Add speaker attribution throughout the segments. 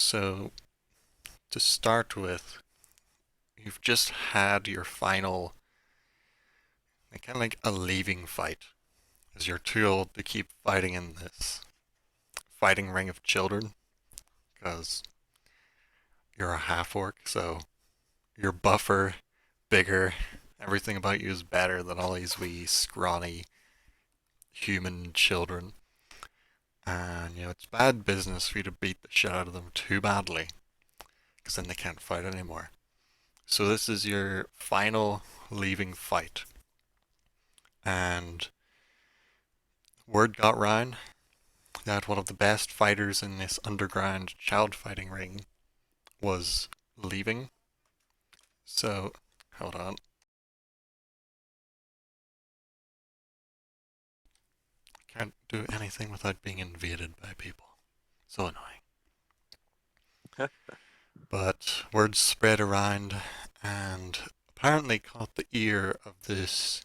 Speaker 1: So, to start with, you've just had your final, kind of like a leaving fight, as you're too old to keep fighting in this fighting ring of children, because you're a half orc, so you're buffer, bigger, everything about you is better than all these wee scrawny human children. And, it's bad business for you to beat the shit out of them too badly, because then they can't fight anymore. So, this is your final leaving fight. And word got round that one of the best fighters in this underground child fighting ring was leaving. So, hold on. Can't do anything without being invaded by people. So annoying. But word spread around and apparently caught the ear of this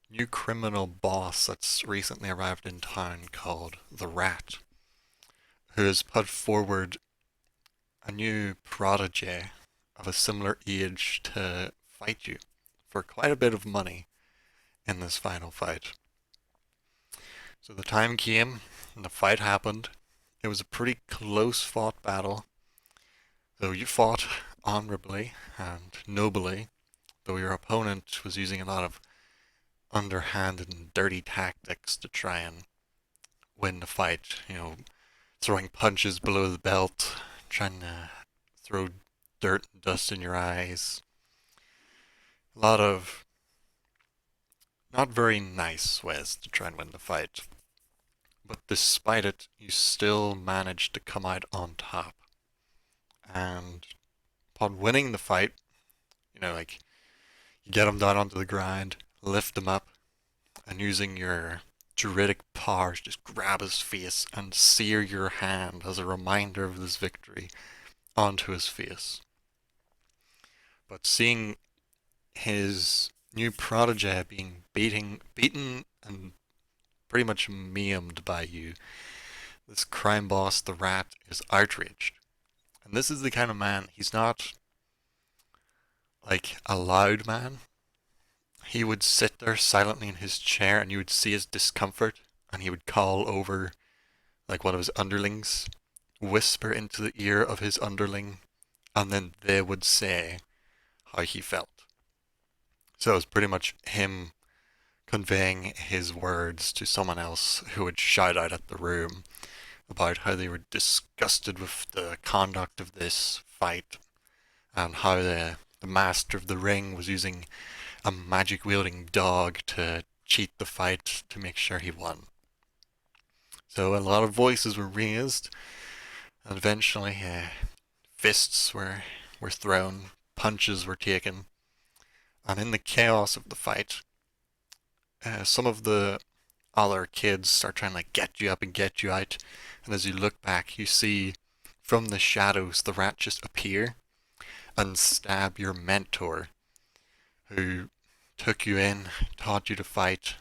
Speaker 1: new criminal boss that's recently arrived in town called the Rat, who has put forward a new protege of a similar age to fight you for quite a bit of money in this final fight. So the time came and the fight happened. It was a pretty close fought battle, though you fought honorably and nobly, though your opponent was using a lot of underhanded and dirty tactics to try and win the fight. Throwing punches below the belt, trying to throw dirt and dust in your eyes. A lot of not very nice ways to try and win the fight. But despite it, you still managed to come out on top. And upon winning the fight, you get him down onto the ground, lift him up, and using your druidic powers, just grab his face and sear your hand as a reminder of this victory onto his face. But seeing his new protege being beaten and pretty much maimed by you, this crime boss, the Rat, is outraged. And this is the kind of man, he's not like a loud man. He would sit there silently in his chair and you would see his discomfort and he would call over like one of his underlings, whisper into the ear of his underling, and then they would say how he felt. So it was pretty much him conveying his words to someone else who would shout out at the room about how they were disgusted with the conduct of this fight and how the master of the ring was using a magic wielding dog to cheat the fight to make sure he won. So a lot of voices were raised, and eventually fists were thrown, punches were taken, and in the chaos of the fight, some of the other kids start trying to get you up and get you out, and as you look back, you see from the shadows the Rat just appear and stab your mentor, who took you in, taught you to fight,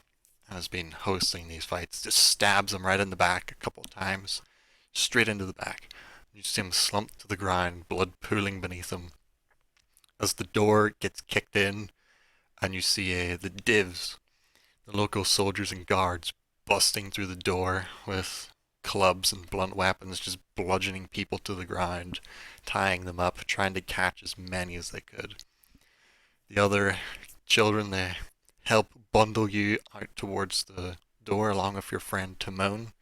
Speaker 1: and has been hosting these fights. Just stabs him right in the back a couple of times, straight into the back. You see him slumped to the ground, blood pooling beneath him. As the door gets kicked in, and you see the divs, the local soldiers and guards, busting through the door with clubs and blunt weapons, just bludgeoning people to the ground, tying them up, trying to catch as many as they could. The other children, they help bundle you out towards the door along with your friend Timon,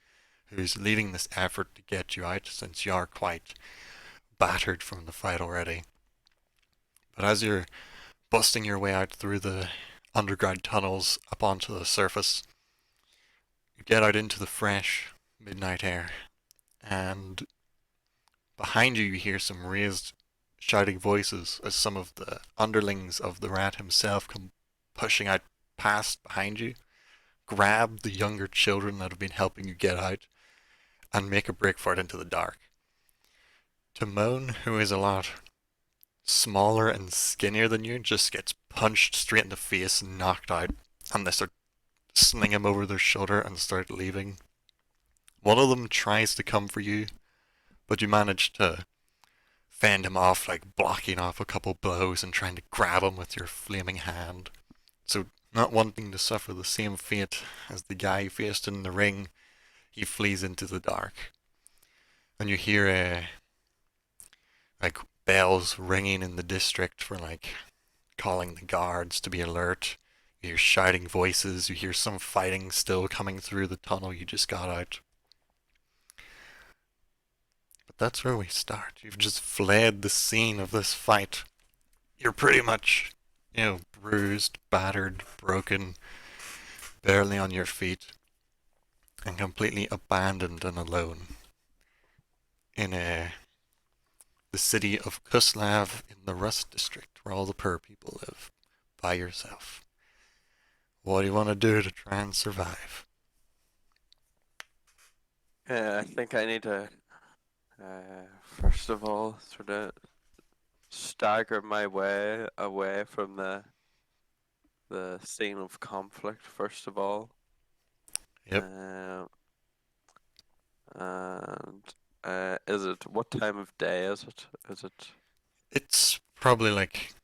Speaker 1: who's leading this effort to get you out since you are quite battered from the fight already. But as you're busting your way out through the underground tunnels up onto the surface, you get out into the fresh midnight air, and behind you you hear some raised shouting voices as some of the underlings of the Rat himself come pushing out past behind you, grab the younger children that have been helping you get out, and make a break for it into the dark. Timon, who is a lot smaller and skinnier than you, just gets punched straight in the face and knocked out, and they start sling him over their shoulder and start leaving. One of them tries to come for you, but you manage to fend him off, like blocking off a couple blows and trying to grab him with your flaming hand. So, not wanting to suffer the same fate as the guy he faced in the ring, he flees into the dark. And you hear like bells ringing in the district for like calling the guards to be alert. You hear shouting voices, you hear some fighting still coming through the tunnel you just got out. But that's where we start. You've just fled the scene of this fight. You're pretty much, bruised, battered, broken, barely on your feet, and completely abandoned and alone in the city of Kuslav in the Rust District, where all the poor people live, by yourself. What do you want to do to try and survive?
Speaker 2: I think I need to, first of all, sort of stagger my way away from the scene of conflict. First of all,
Speaker 1: Yep.
Speaker 2: um, and is it what time of day is it? Is it
Speaker 1: It's probably like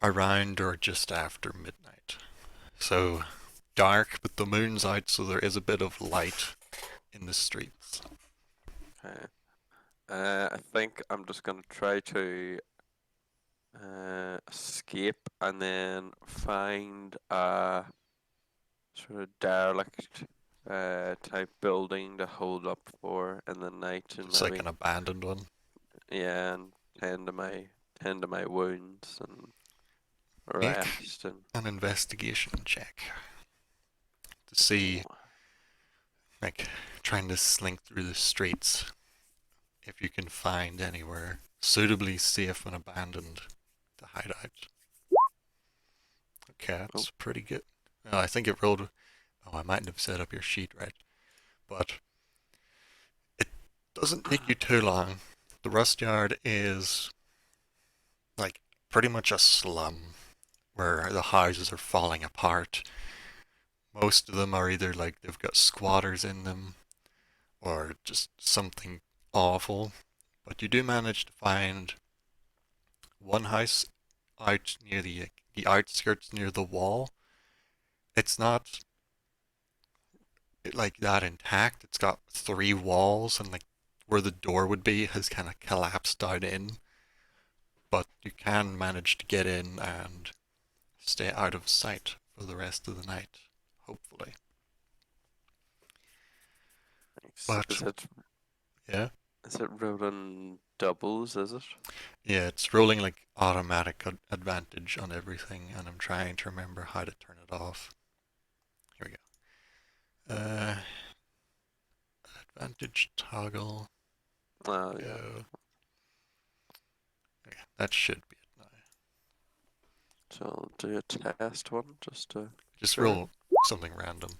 Speaker 1: around or just after midnight. So dark, but the moon's out, so there is a bit of light in the streets.
Speaker 2: okay? I think I'm just gonna try to escape and then find a sort of derelict type building to hold up for in the night and
Speaker 1: Just like
Speaker 2: maybe
Speaker 1: an abandoned one.
Speaker 2: yeah and tend to my wounds and
Speaker 1: Make
Speaker 2: rest and
Speaker 1: an investigation check to see,
Speaker 2: oh,
Speaker 1: like, trying to slink through the streets if you can find anywhere suitably safe and abandoned to hide out. Okay,
Speaker 2: oh,
Speaker 1: that's pretty good. I think it rolled. Oh, I mightn't have set up your sheet right, but it doesn't take you too long. The rust yard is like pretty much a slum where the houses are falling apart. Most of them are either like they've got squatters in them or just something awful. But you do manage to find one house out near the outskirts near the wall. It's not like that intact. It's got three walls and like where the door would be has kind of collapsed down in. But you can manage to get in and stay out of sight for the rest of the night, hopefully.
Speaker 2: nice.
Speaker 1: But yeah,
Speaker 2: Is it rolling doubles, is it?
Speaker 1: yeah, it's rolling like automatic advantage on everything, and I'm trying to remember how to turn it off. Here we go. Advantage toggle.
Speaker 2: Oh yeah.
Speaker 1: Go. Okay, that should be it now.
Speaker 2: So I'll do a test one just to
Speaker 1: Just
Speaker 2: sure.
Speaker 1: roll something random.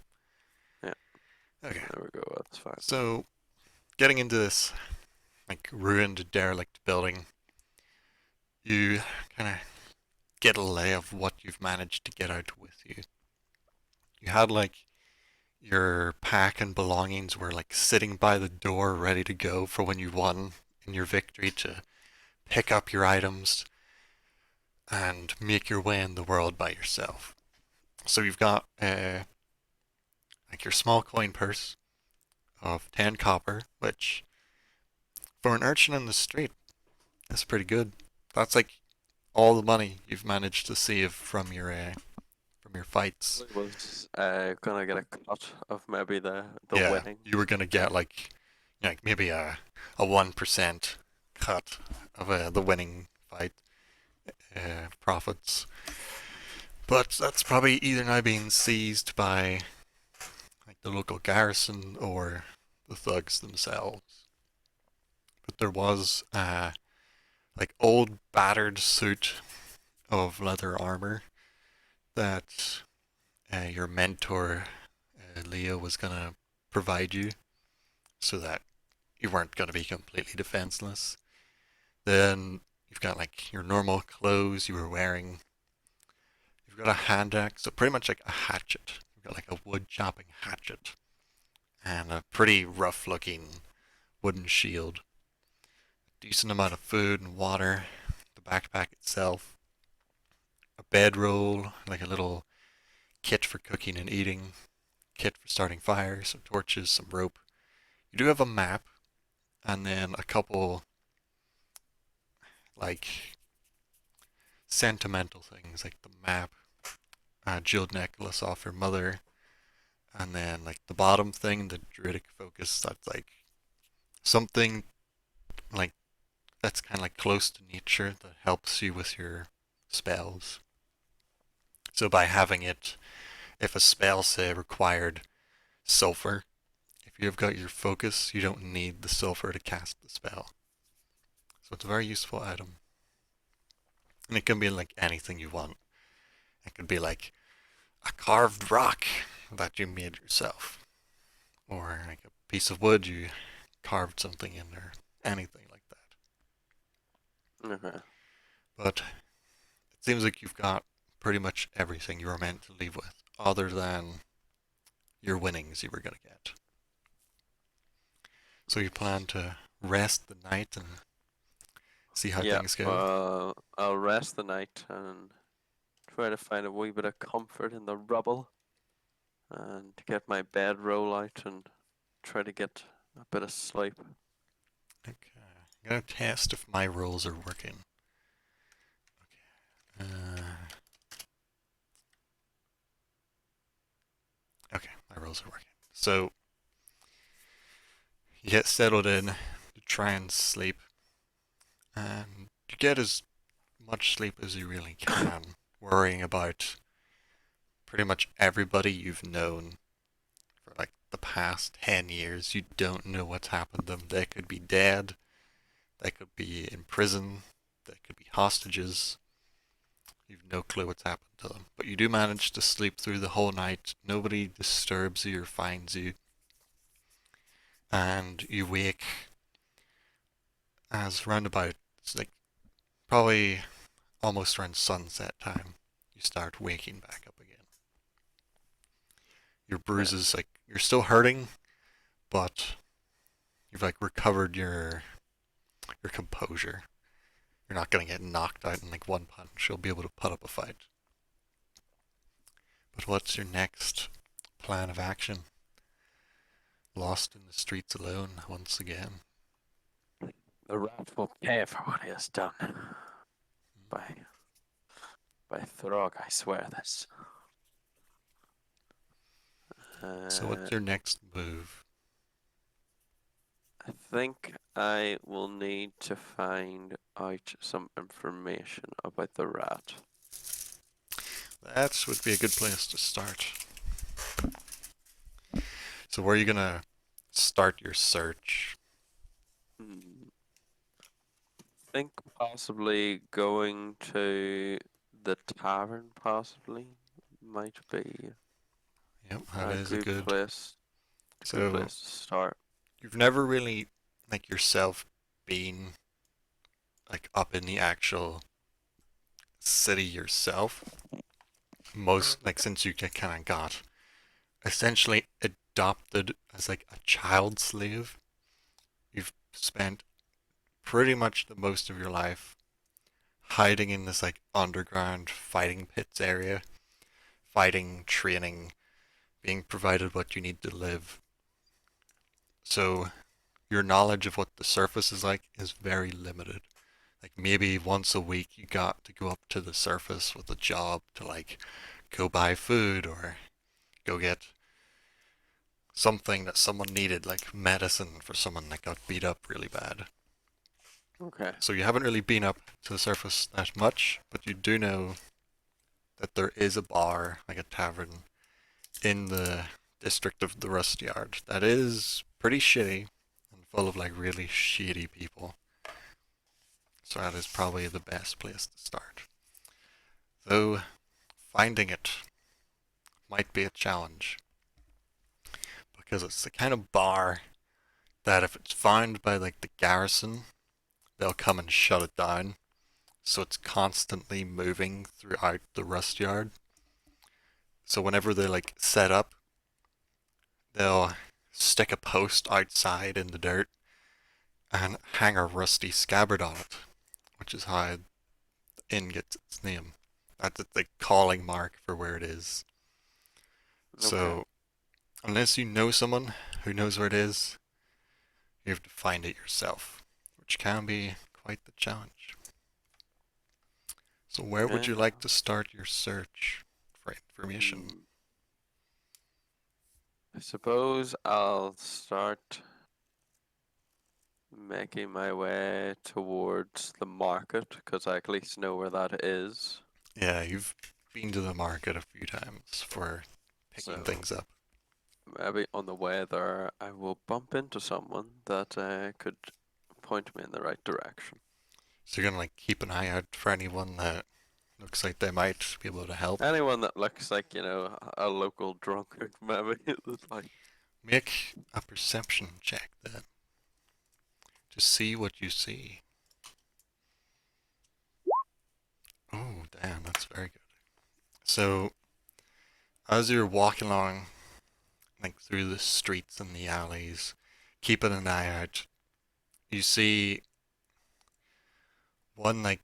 Speaker 2: Yeah,
Speaker 1: Okay,
Speaker 2: there we go, that's fine.
Speaker 1: so getting into this like ruined derelict building, you kind of get a lay of what you've managed to get out with you. You had like your pack and belongings were like sitting by the door ready to go for when you won in your victory to pick up your items and make your way in the world by yourself. So you've got like your small coin purse of 10 copper, which for an urchin in the street, that's pretty good. That's like all the money you've managed to save from your fights.
Speaker 2: I was gonna get a cut of maybe the
Speaker 1: Yeah,
Speaker 2: winning.
Speaker 1: you were gonna get like maybe a 1% cut of the winning fight profits, but that's probably either now being seized by like the local garrison or the thugs themselves. But there was like old battered suit of leather armor that your mentor Leo was gonna provide you, so that you weren't gonna be completely defenseless. Then you've got like your normal clothes you were wearing. You've got a hand axe, so pretty much like a hatchet. You've got like a wood chopping hatchet and a pretty rough looking wooden shield. decent amount of food and water, the backpack itself, a bedroll, like a little kit for cooking and eating, kit for starting fire, some torches, some rope. You do have a map, and then a couple like sentimental things like the map, a jeweled necklace off her mother, and then like the bottom thing, the druidic focus. That's like something like that's kind of like close to nature that helps you with your spells. So by having it, if a spell say required sulfur, if you've got your focus, you don't need the sulfur to cast the spell. So it's a very useful item. And it can be like anything you want. It could be like a carved rock that you made yourself, or like a piece of wood you carved something in, or anything like that.
Speaker 2: Okay.
Speaker 1: But it seems like you've got pretty much everything you were meant to leave with, other than your winnings you were going to get. So you plan to rest the night and see how
Speaker 2: Yeah,
Speaker 1: things go?
Speaker 2: well, I'll rest the night and try to find a wee bit of comfort in the rubble and to get my bedroll out and try to get a bit of sleep.
Speaker 1: Okay. I'm going to test if my rolls are working. Okay, my rolls are working. So you get settled in to try and sleep, and you get as much sleep as you really can, worrying about pretty much everybody you've known for like the past 10 years. You don't know what's happened to them. They could be dead, they could be in prison, they could be hostages. You've no clue what's happened to them. But you do manage to sleep through the whole night. Nobody disturbs you or finds you. And you wake as roundabout, it's like probably almost around sunset time. You start waking back up again. Your
Speaker 2: Yeah.
Speaker 1: bruises, like, you're still hurting, but you've like recovered your composure. You're not gonna get knocked out in like one punch. You'll be able to put up a fight. But what's your next plan of action? Lost in the streets alone once again.
Speaker 2: The rat will pay for what he has done. By by Throg, I swear this.
Speaker 1: So
Speaker 2: Uh,
Speaker 1: what's your next move?
Speaker 2: I think I will need to find out some information about the rat.
Speaker 1: That would be a good place to start. So where are you gonna start your search?
Speaker 2: Hmm. Think possibly going to the tavern possibly might be
Speaker 1: Yep, that
Speaker 2: a
Speaker 1: is a good.
Speaker 2: good
Speaker 1: So
Speaker 2: place to start.
Speaker 1: you've never really like yourself been like up in the actual city yourself. Most like since you kind of got essentially adopted as like a child slave, you've spent pretty much the most of your life hiding in this like underground fighting pits area, fighting, training, being provided what you need to live. So your knowledge of what the surface is like is very limited. Like maybe once a week you got to go up to the surface with a job to like go buy food or go get something that someone needed, like medicine for someone that got beat up really bad.
Speaker 2: Okay.
Speaker 1: So you haven't really been up to the surface that much, but you do know that there is a bar, like a tavern, in the district of the Rust Yard that is pretty shitty and full of like really shitty people. So that is probably the best place to start. Though finding it might be a challenge because it's the kind of bar that if it's found by like the garrison, they'll come and shut it down. So it's constantly moving throughout the Rust Yard. So whenever they like set up, they'll stick a post outside in the dirt and hang a rusty scabbard on it, which is how the inn gets its name. That's the calling mark for where it is.
Speaker 2: Okay.
Speaker 1: So, unless you know someone who knows where it is, you have to find it yourself, which can be quite the challenge. So, where would
Speaker 2: Yeah.
Speaker 1: you like to start your search for information?
Speaker 2: Hmm. I suppose I'll start making my way towards the market because I at least know where that is.
Speaker 1: Yeah, you've been to the market a few times for picking
Speaker 2: So
Speaker 1: things up.
Speaker 2: maybe on the way there, I will bump into someone that could point me in the right direction.
Speaker 1: So you're gonna like keep an eye out for anyone that looks like they might be able to help.
Speaker 2: Anyone that looks like, a local drunkard, maybe. It's like,
Speaker 1: Make a perception check then to see what you see. Oh, damn, that's very good. So as you're walking along, like through the streets and the alleys, keeping an eye out, you see one like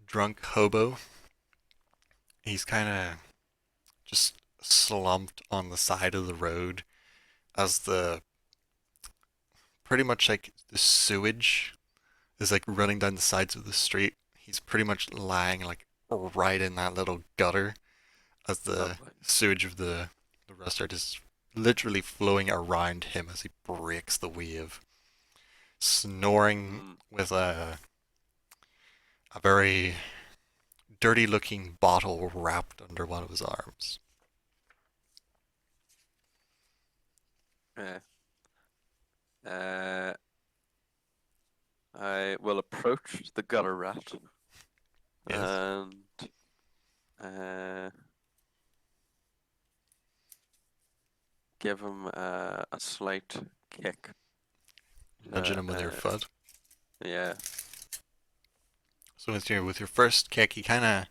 Speaker 1: drunk hobo. He's kind of just slumped on the side of the road as the pretty much like the sewage is like running down the sides of the street. He's pretty much lying like right in that little gutter as the
Speaker 2: lovely.
Speaker 1: sewage of the restaurant is literally flowing around him as he breaks the wave, snoring
Speaker 2: Mm,
Speaker 1: with a very dirty looking bottle wrapped under one of his arms.
Speaker 2: yeah. Uh, I will approach the gutter rat
Speaker 1: Yes,
Speaker 2: and uh, give him a slight kick.
Speaker 1: nudging him with your foot.
Speaker 2: Yeah.
Speaker 1: So with your first kick, he kind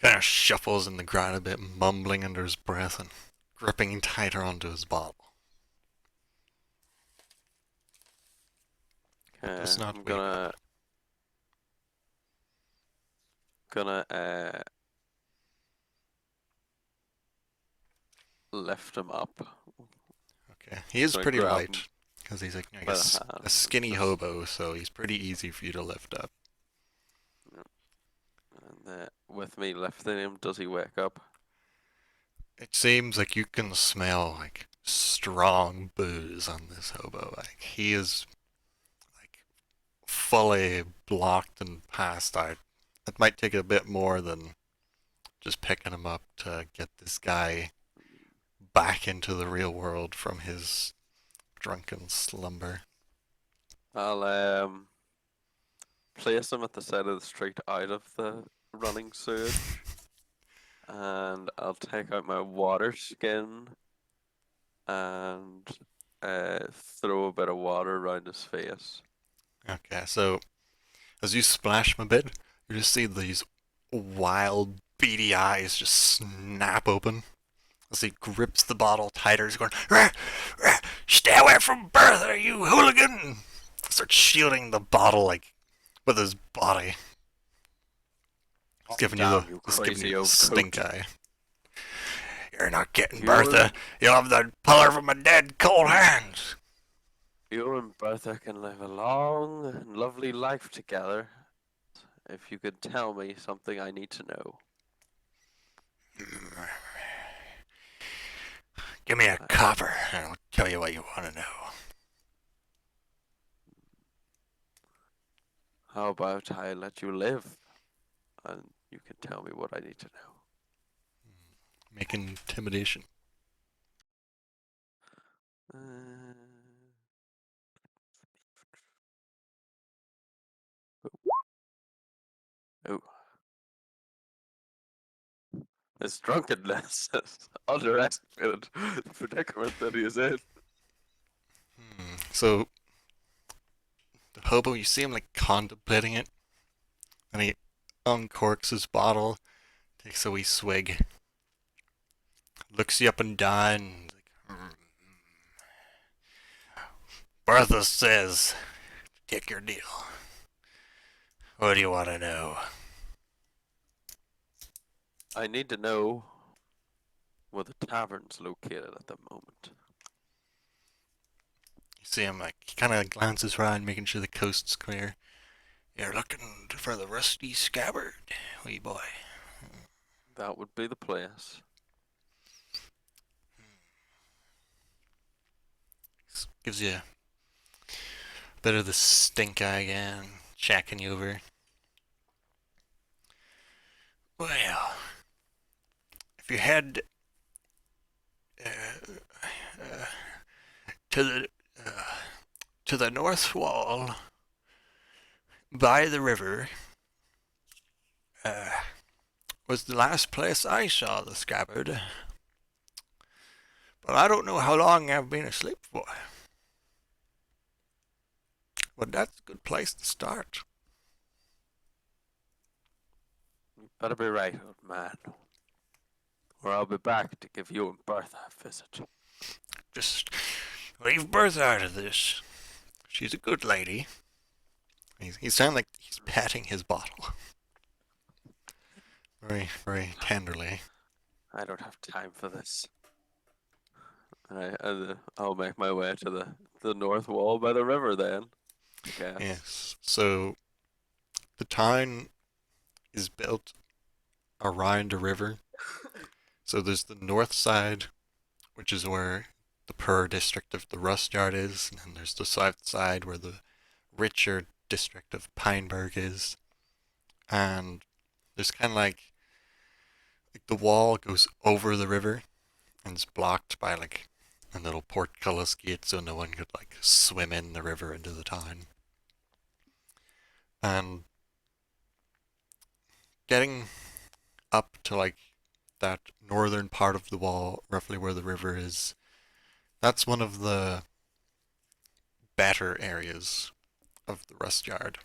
Speaker 1: of shuffles in the ground a bit, mumbling under his breath and gripping tighter onto his bottle. It
Speaker 2: Okay.
Speaker 1: does not
Speaker 2: I'm
Speaker 1: wake
Speaker 2: gonna
Speaker 1: up.
Speaker 2: gonna lift him up.
Speaker 1: Okay, he is
Speaker 2: So I
Speaker 1: pretty
Speaker 2: grab
Speaker 1: light
Speaker 2: him
Speaker 1: because he's like
Speaker 2: by the
Speaker 1: a
Speaker 2: hand and
Speaker 1: skinny
Speaker 2: just
Speaker 1: hobo, so he's pretty easy for you to lift up.
Speaker 2: you and with me lifting him, does he wake up?
Speaker 1: It seems like you can smell like strong booze on this hobo. Like he is like fully blocked and passed out. It might take a bit more than just picking him up to get this guy back into the real world from his drunken slumber.
Speaker 2: I'll place him at the side of the street out of the running sewage, and I'll take out my water skin and throw a bit of water around his face.
Speaker 1: Okay, so as you splash him a bit, you just see these wild, beady eyes just snap open as he grips the bottle tighter. He's going, "Rah, rah, stay away from Bertha, you hooligan!" Starts shielding the bottle like with his body. He's
Speaker 2: Calm
Speaker 1: giving you the
Speaker 2: down, you
Speaker 1: he's giving you
Speaker 2: crazy
Speaker 1: the
Speaker 2: old
Speaker 1: stink
Speaker 2: coat.
Speaker 1: eye. You're not getting
Speaker 2: You
Speaker 1: Bertha.
Speaker 2: and
Speaker 1: You'll have the puller from my dead cold hands.
Speaker 2: you and Bertha can live a long and lovely life together if you could tell me something I need to know.
Speaker 1: Give me a
Speaker 2: Uh,
Speaker 1: copper, and I'll tell you what you want to know.
Speaker 2: how about I let you live and you can tell me what I need to know?
Speaker 1: Make intimidation.
Speaker 2: Uh, oh, this drunkenness has underestimated the predicament that he is in.
Speaker 1: So the hobo, you see him like contemplating it, and he uncorks his bottle, takes a wee swig, looks you up and down, and like, Bertha says Take your deal. What do you want to know?
Speaker 2: I need to know where the tavern's located at the moment.
Speaker 1: You see him like he kind of glances around, making sure the coast's clear. You're looking for the rusty scabbard, wee boy.
Speaker 2: That would be the place.
Speaker 1: Gives you a bit of the stink eye again, checking you over. Well, if you head uh, uh, to the uh, to the north wall by the river, uh, was the last place I saw the scabbard. But I don't know how long I've been asleep for. But that's a good place to start.
Speaker 2: You better be right, old man, or I'll be back to give you and Bertha a visit.
Speaker 1: Just leave Bertha out of this. She's a good lady. He sounds like he's patting his bottle. Very, very tenderly.
Speaker 2: I don't have time for this. I'll make my way to the north wall by the river then, I guess.
Speaker 1: Yes. So the town is built around a river. So there's the north side, which is where the poor district of the Rust Yard is, and then there's the south side where the richer district of Pineberg is. And there's kind of like the wall goes over the river and it's blocked by like a little portcullis gate so no one could like swim in the river into the town. And getting up to like that northern part of the wall, roughly where the river is, that's one of the better areas of the Rust Yard.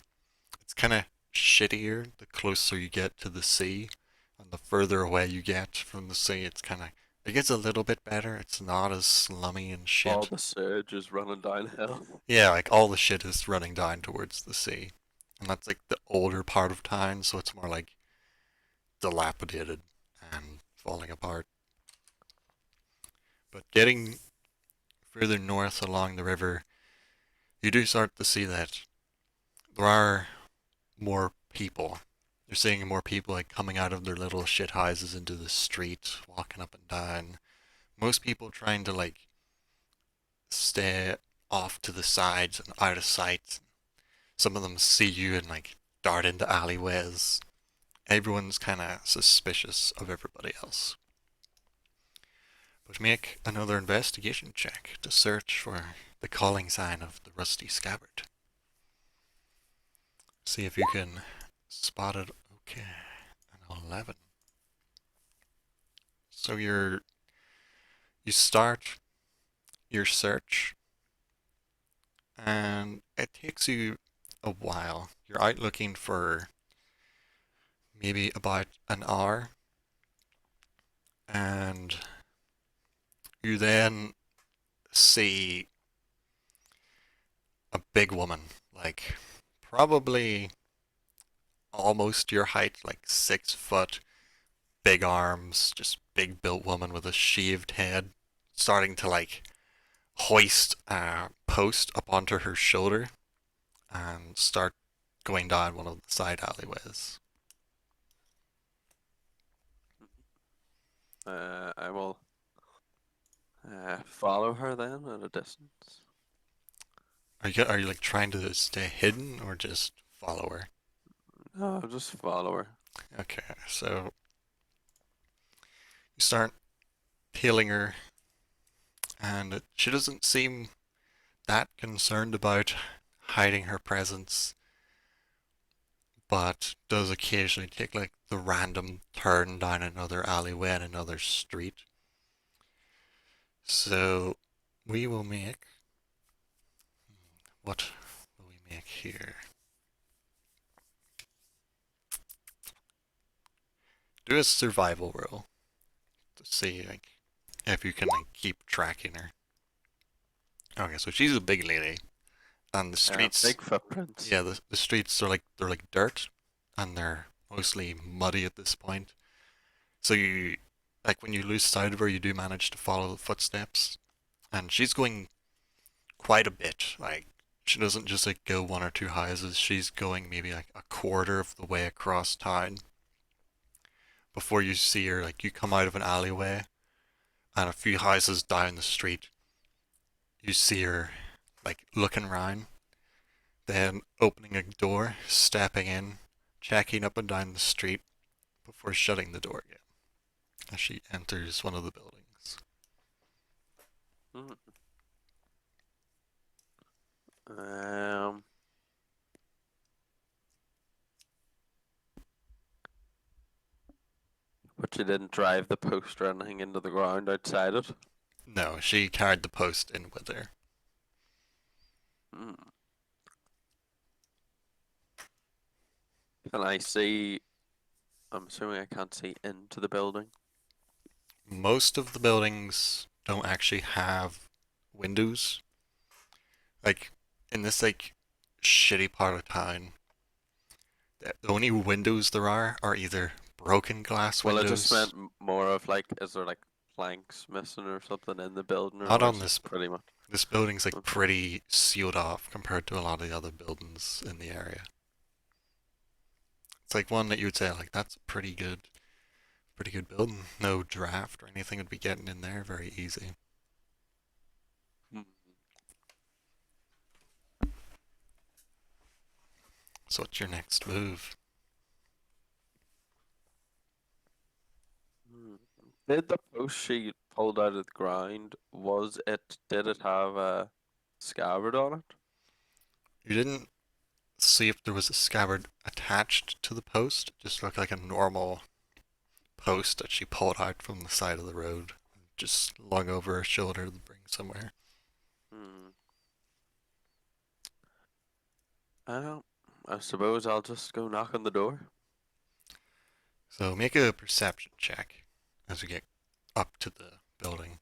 Speaker 1: It's kind of shittier the closer you get to the sea, and the further away you get from the sea, it gets a little bit better. It's not as slummy and
Speaker 2: All
Speaker 1: shit.
Speaker 2: the surge is running downhill.
Speaker 1: Yeah, like all the shit is running down towards the sea. And that's like the older part of town, so it's more like dilapidated and falling apart. But getting further north along the river, you do start to see that there are more people. You're seeing more people like coming out of their little shit houses into the street, walking up and down. Most people trying to like stay off to the sides and out of sight. Some of them see you and like dart into alleyways. Everyone's kind of suspicious of everybody else. But make another investigation check to search for the calling sign of the rusty scabbard. See if you can spot it. Okay, an 11. So you start your search, and it takes you a while. You're out looking for maybe about an hour, and you then see a big woman, like probably almost your height, like 6 foot, big arms, just big built woman with a shaved head, starting to like hoist a post up onto her shoulder and start going down one of the side alleyways.
Speaker 2: I will follow her then at a distance.
Speaker 1: Are you like trying to stay hidden or just follow her?
Speaker 2: No, I'll just follow her.
Speaker 1: Okay, so you start tailing her, and she doesn't seem that concerned about hiding her presence, but does occasionally take like the random turn down another alleyway in another street. So we will make. What will we make here? Do a survival roll to see like if you can like keep tracking her. Okay, so she's a big lady, And the
Speaker 2: Yeah,
Speaker 1: streets,
Speaker 2: big footprints.
Speaker 1: yeah, the streets are like they're like dirt, and they're mostly muddy at this point. So you, like when you lose sight of her, you do manage to follow the footsteps, and she's going quite a bit. Like she doesn't just like go one or two houses. She's going maybe like a quarter of the way across town before you see her. Like you come out of an alleyway, and a few houses down the street, you see her like looking round, then opening a door, stepping in, checking up and down the street before shutting the door again as she enters one of the buildings.
Speaker 2: Mm. Um, but you didn't drive the post or anything into the ground outside it.
Speaker 1: No, she carried the post in with her.
Speaker 2: Mm. Can I see? I'm assuming I can't see into the building.
Speaker 1: Most of the buildings don't actually have windows. Like in this like shitty part of town, the only windows there are either broken glass
Speaker 2: Well, I just
Speaker 1: windows.
Speaker 2: meant more of like, is there like planks missing or something in the building,
Speaker 1: Not
Speaker 2: or
Speaker 1: on
Speaker 2: is it
Speaker 1: this.
Speaker 2: pretty much
Speaker 1: This building's like
Speaker 2: okay?
Speaker 1: pretty sealed off compared to a lot of the other buildings in the area. It's like one that you would say like that's pretty good building. No draft or anything would be getting in there very easy.
Speaker 2: Mm.
Speaker 1: So what's your next move?
Speaker 2: Mm. Did the post she pulled out of the ground, did it have a scabbard on it?
Speaker 1: You didn't see if there was a scabbard attached to the post. It just looked like a normal post that she pulled out from the side of the road, just slung over her shoulder to bring somewhere.
Speaker 2: Hmm. Well, I suppose I'll just go knock on the door.
Speaker 1: So make a perception check as we get up to the building.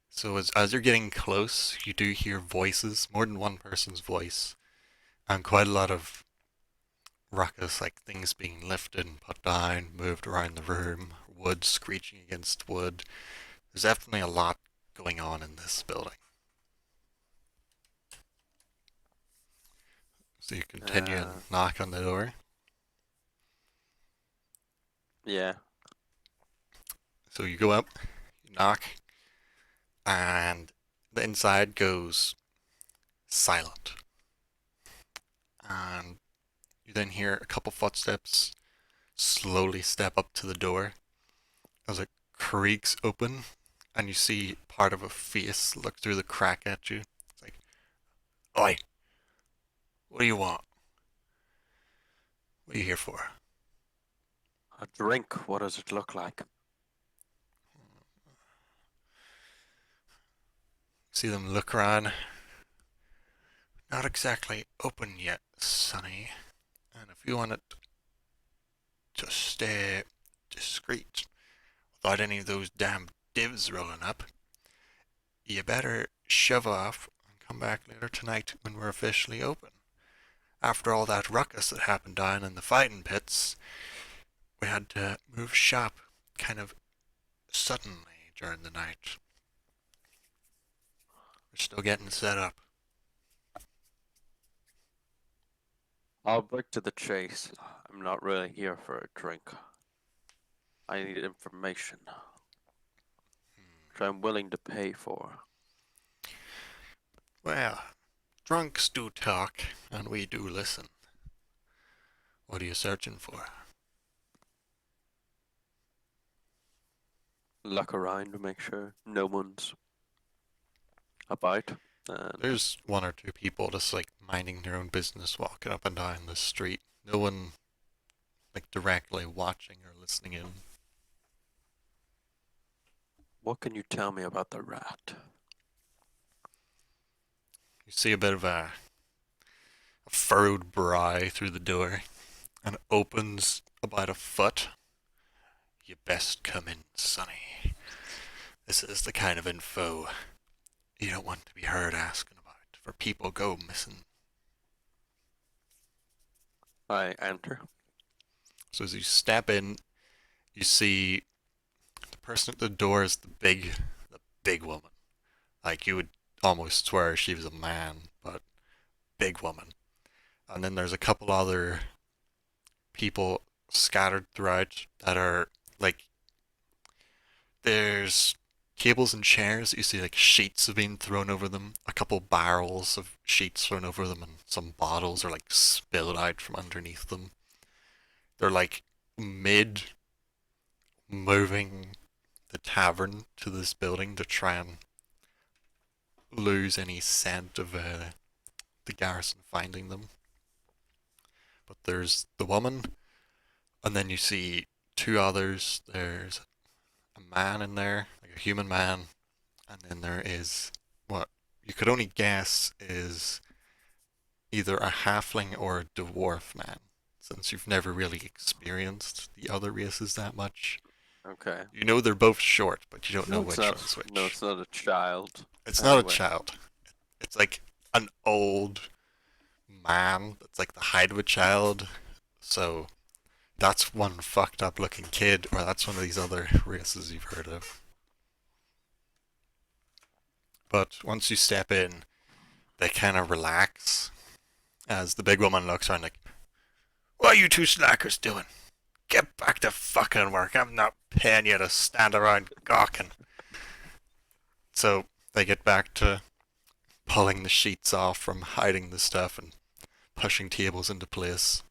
Speaker 1: So as you're getting close, you do hear voices, more than one person's voice, and quite a lot of ruckus, like things being lifted and put down, moved around the room, wood screeching against wood. There's definitely a lot going on in this building. So you continue and
Speaker 2: Uh,
Speaker 1: knock on the door.
Speaker 2: yeah.
Speaker 1: So you go up, you knock, and the inside goes silent. And you then hear a couple footsteps slowly step up to the door as it creaks open, and you see part of a face look through the crack at you. It's like, "Oi, what do you want? What are you here for?"
Speaker 2: A drink, what does it look like?
Speaker 1: See them look around. Not exactly open yet, Sonny. And if you want it to stay discreet, without any of those damn divs rolling up, you better shove off and come back later tonight when we're officially open. After all that ruckus that happened down in the fighting pits, we had to move shop kind of suddenly during the night. We're still getting set up.
Speaker 2: I'll break to the chase. I'm not really here for a drink. I need information, which I'm willing to pay for.
Speaker 1: Well, drunks do talk, and we do listen. What are you searching for?
Speaker 2: Look around to make sure no one's about. And
Speaker 1: There's one or two people just like minding their own business, walking up and down the street. No one like directly watching or listening in.
Speaker 2: what can you tell me about the rat?
Speaker 1: You see a bit of a furrowed brow through the door, and it opens about a foot. You best come in, Sonny. This is the kind of info you don't want to be heard asking about, for people go missing.
Speaker 2: I enter.
Speaker 1: So as you step in, you see the person at the door is the big woman. Like you would almost swear she was a man, but big woman. And then there's a couple other people scattered throughout that are like there's tables and chairs. You see like sheets have been thrown over them, a couple barrels of sheets thrown over them, and some bottles are like spilled out from underneath them. They're like mid moving the tavern to this building to try and lose any scent of the garrison finding them. But there's the woman, and then you see two others. There's a man in there, like a human man, and then there is what you could only guess is either a halfling or a dwarf man, since you've never really experienced the other races that much.
Speaker 2: Okay.
Speaker 1: You know they're both short, but you don't know
Speaker 2: No, it's
Speaker 1: which
Speaker 2: not.
Speaker 1: one's
Speaker 2: No,
Speaker 1: which.
Speaker 2: it's not a child.
Speaker 1: It's not a
Speaker 2: Anyway,
Speaker 1: child. It's like an old man that's like the height of a child. So that's one fucked up looking kid, or that's one of these other races you've heard of. But once you step in, they kind of relax as the big woman looks around like, "What are you two slackers doing? Get back to fucking work. I'm not paying you to stand around gawking." So they get back to pulling the sheets off from hiding the stuff and pushing tables into place.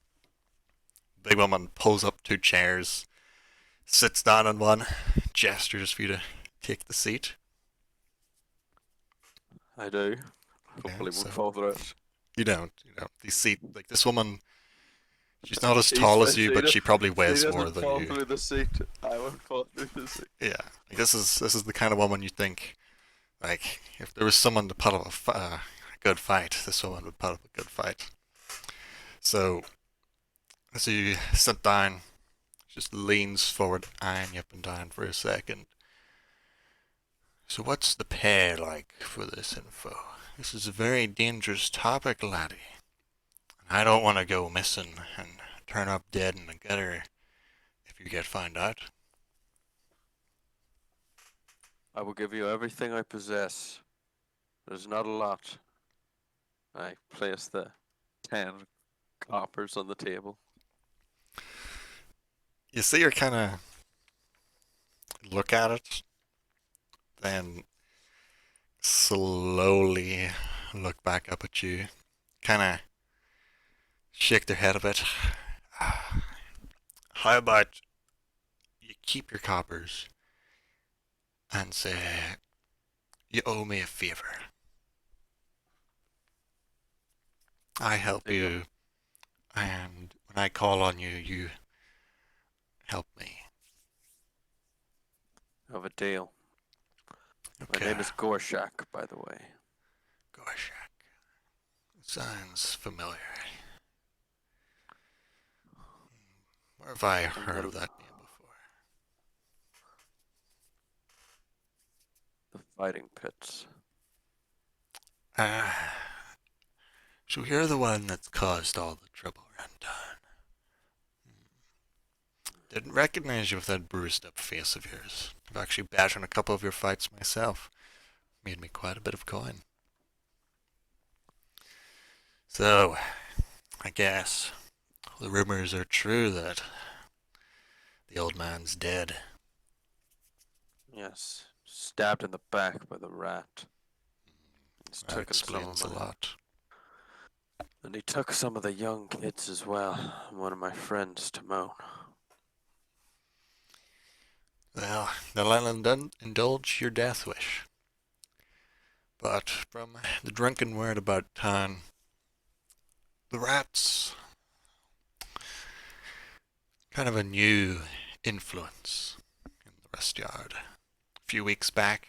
Speaker 1: Big woman pulls up two chairs, sits down on one, gestures for you to take the seat.
Speaker 2: I do.
Speaker 1: Yeah,
Speaker 2: Hopefully, won't
Speaker 1: so
Speaker 2: fall through it.
Speaker 1: you don't, the seat, like this woman, she's not as
Speaker 2: She's,
Speaker 1: tall as you,
Speaker 2: she,
Speaker 1: but she probably
Speaker 2: she
Speaker 1: weighs more
Speaker 2: doesn't
Speaker 1: than
Speaker 2: fall
Speaker 1: you.
Speaker 2: through the seat. I won't fall through the seat.
Speaker 1: Yeah, like this is the kind of woman you think, like, if there was someone to put up a good fight, this woman would put up a good fight. So as you sit down, just leans forward, eyeing you up and down for a second. So what's the pay like for this info? This is a very dangerous topic, laddie. I don't want to go missing and turn up dead in the gutter if you get found out.
Speaker 2: I will give you everything I possess. There's not a lot. I place the 10 coppers on the table.
Speaker 1: You see her kind of look at it, then slowly look back up at you, kind of shake their head a bit. How about you keep your coppers and say you owe me a favor? I help
Speaker 2: Deal.
Speaker 1: you, and when I call on you, you help me.
Speaker 2: Of a deal. My
Speaker 1: Okay,
Speaker 2: name is Gorshak, by the way.
Speaker 1: Gorshak. Sounds familiar. Where have I
Speaker 2: From
Speaker 1: heard of that name before?
Speaker 2: the fighting pits.
Speaker 1: Ah, so you're the one that's caused all the trouble around town. Didn't recognize you with that bruised up face of yours. I've actually bet on a couple of your fights myself. Made me quite a bit of coin. So, I guess the rumors are true that the old man's dead.
Speaker 2: Yes. Stabbed in the back by the rat. He's
Speaker 1: That
Speaker 2: taken some of
Speaker 1: explains a
Speaker 2: my.
Speaker 1: lot.
Speaker 2: And he took some of the young kids as well. One of my friends, Timon.
Speaker 1: Well, they'll indulge your death wish. But from the drunken word about town, the rats, kind of a new influence in the rest yard. A few weeks back,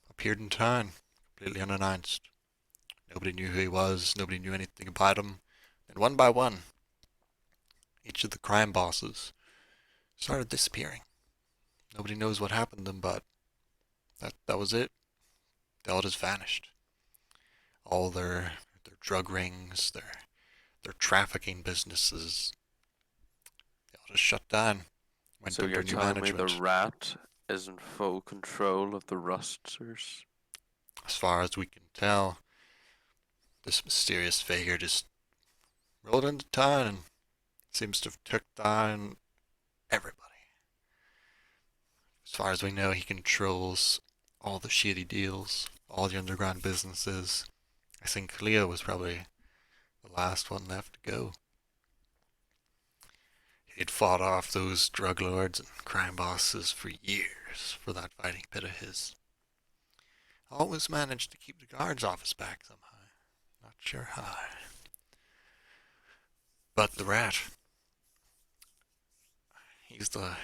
Speaker 1: appeared in town, completely unannounced. Nobody knew who he was, nobody knew anything about him. And one by one, each of the crime bosses started disappearing. Nobody knows what happened to them, but that was it. They all just vanished. All their drug rings, their trafficking businesses, they all just shut down. Went
Speaker 2: So you're
Speaker 1: under new
Speaker 2: telling me the
Speaker 1: management.
Speaker 2: rat is in full control of the rusters?
Speaker 1: As far as we can tell, this mysterious figure just rolled into town and seems to have took down everybody. As far as we know, he controls all the shady deals, all the underground businesses. I think Leo was probably the last one left to go. He'd fought off those drug lords and crime bosses for years for that fighting pit of his. Always managed to keep the guards off his back somehow. Not sure how. But the rat, he's the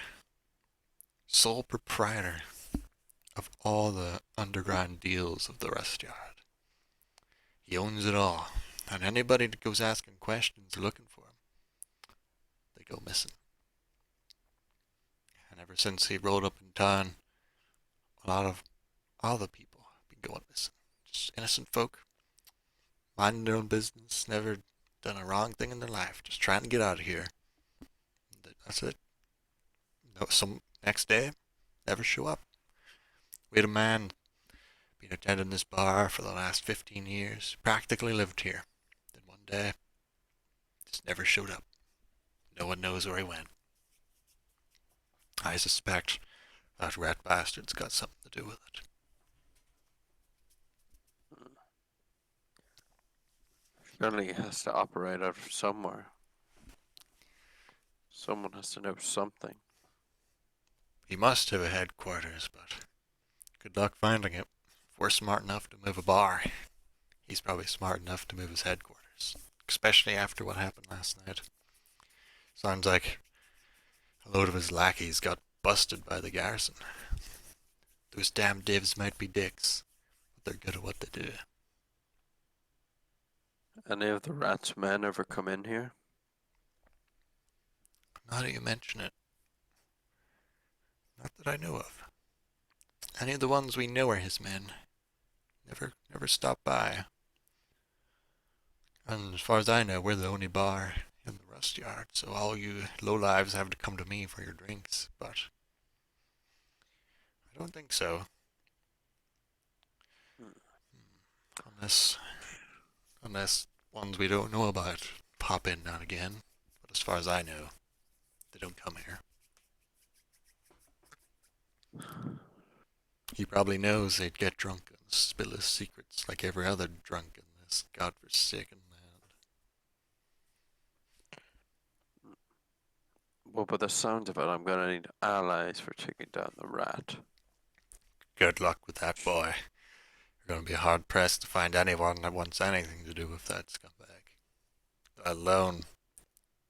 Speaker 1: sole proprietor of all the underground deals of the rest yard. He owns it all, and anybody that goes asking questions or looking for him, they go missing. And ever since he rode up in town, a lot of other people have been going missing. Just innocent folk, minding their own business, never done a wrong thing in their life, just trying to get out of here. That's it. No, some next day, never show up. We had a man been attending this bar for the last 15 years, practically lived here. Then one day, just never showed up. No one knows where he went. I suspect that rat bastard's got something to do with it.
Speaker 2: Surely he has to operate out of somewhere. Someone has to know something.
Speaker 1: He must have a headquarters, but good luck finding it. If we're smart enough to move a bar, he's probably smart enough to move his headquarters. Especially after what happened last night. Sounds like a load of his lackeys got busted by the garrison. Those damn divs might be dicks, but they're good at what they do.
Speaker 2: Any of the rat's men ever come in here?
Speaker 1: Now that you mention it, not that I know of. Any of the ones we know are his men. Never stop by. And as far as I know, we're the only bar in the rust yard, so all you lowlives have to come to me for your drinks, but I don't think so. Unless ones we don't know about pop in now and again. But as far as I know, they don't come here. He probably knows they'd get drunk and spill his secrets like every other drunk in this godforsaken land.
Speaker 2: Well, by the sound of it, I'm gonna need allies for taking down the rat.
Speaker 1: Good luck with that, boy. You're gonna be hard pressed to find anyone that wants anything to do with that scumbag. Let alone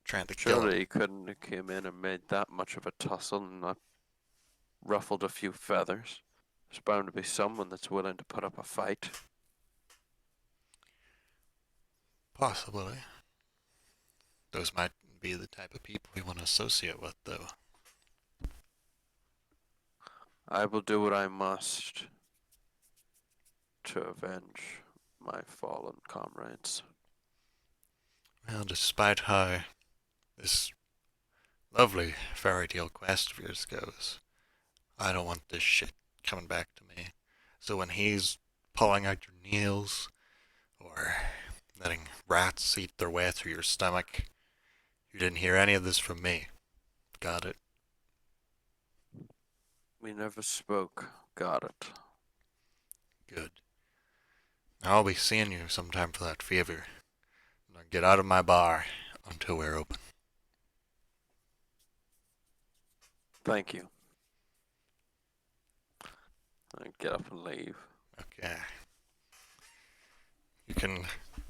Speaker 1: trying to kill him.
Speaker 2: Surely he couldn't have came in and made that much of a tussle and not ruffled a few feathers. There's bound to be someone that's willing to put up a fight.
Speaker 1: Possibly. Those might be the type of people we want to associate with, though.
Speaker 2: I will do what I must to avenge my fallen comrades.
Speaker 1: Well, despite how this lovely fairy tale quest of yours goes, I don't want this shit coming back to me. So when he's pulling out your nails, or letting rats eat their way through your stomach, you didn't hear any of this from me. Got it?
Speaker 2: We never spoke. Got it.
Speaker 1: Good. I'll be seeing you sometime for that favor. Now get out of my bar until we're open.
Speaker 2: Thank you. I get up and leave.
Speaker 1: Okay. You can,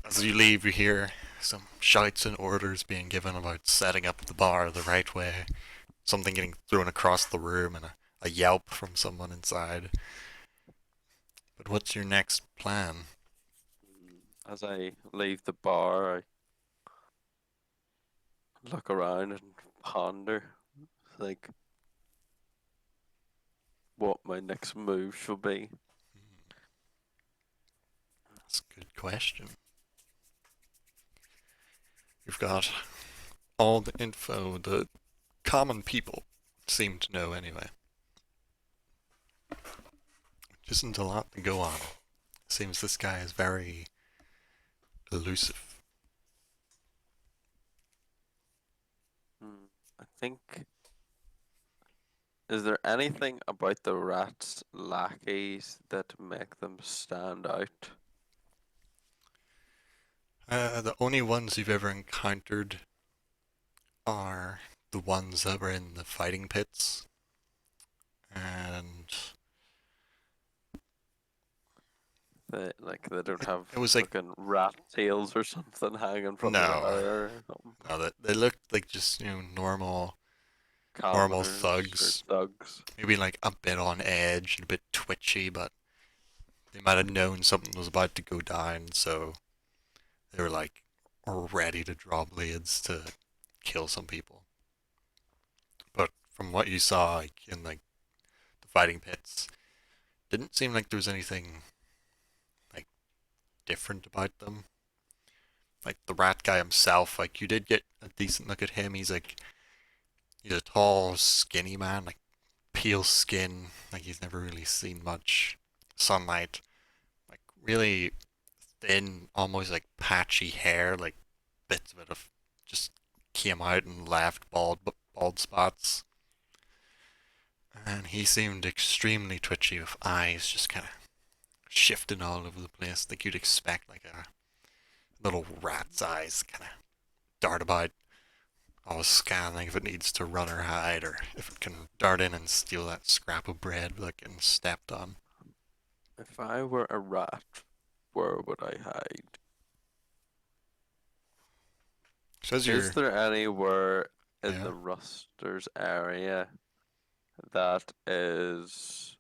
Speaker 1: as you leave, you hear some shouts and orders being given about setting up the bar the right way. Something getting thrown across the room and a yelp from someone inside. But what's your next plan?
Speaker 2: As I leave the bar, I look around and ponder, think what my next move shall be.
Speaker 1: That's a good question. You've got all the info the common people seem to know anyway. Which isn't a lot to go on. Seems this guy is very elusive.
Speaker 2: I think. Is there anything about the rats' lackeys that make them stand out?
Speaker 1: The only ones you've ever encountered are the ones that were in the fighting pits, and
Speaker 2: They don't have
Speaker 1: it was like
Speaker 2: fucking rat tails or something hanging from their
Speaker 1: no,
Speaker 2: hair or something.
Speaker 1: no, that they looked like just normal
Speaker 2: Commoners or
Speaker 1: thugs.
Speaker 2: thugs.
Speaker 1: Maybe like a bit on edge and a bit twitchy, but they might have known something was about to go down, so they were like ready to draw blades to kill some people. But from what you saw, like in like the fighting pits, didn't seem like there was anything like different about them. Like the rat guy himself, like you did get a decent look at him. He's a tall, skinny man, like pale skin, like he's never really seen much sunlight. Like really thin, almost like patchy hair, like bits of it have just came out and left bald spots. And he seemed extremely twitchy with eyes just kind of shifting all over the place, like you'd expect like a little rat's eyes kind of dart about, always scanning if it needs to run or hide, or if it can dart in and steal that scrap of bread without getting stepped on.
Speaker 2: If I were a rat, where would I hide?
Speaker 1: Says
Speaker 2: Is
Speaker 1: you're,
Speaker 2: there anywhere in
Speaker 1: yeah,
Speaker 2: the Rusters area that is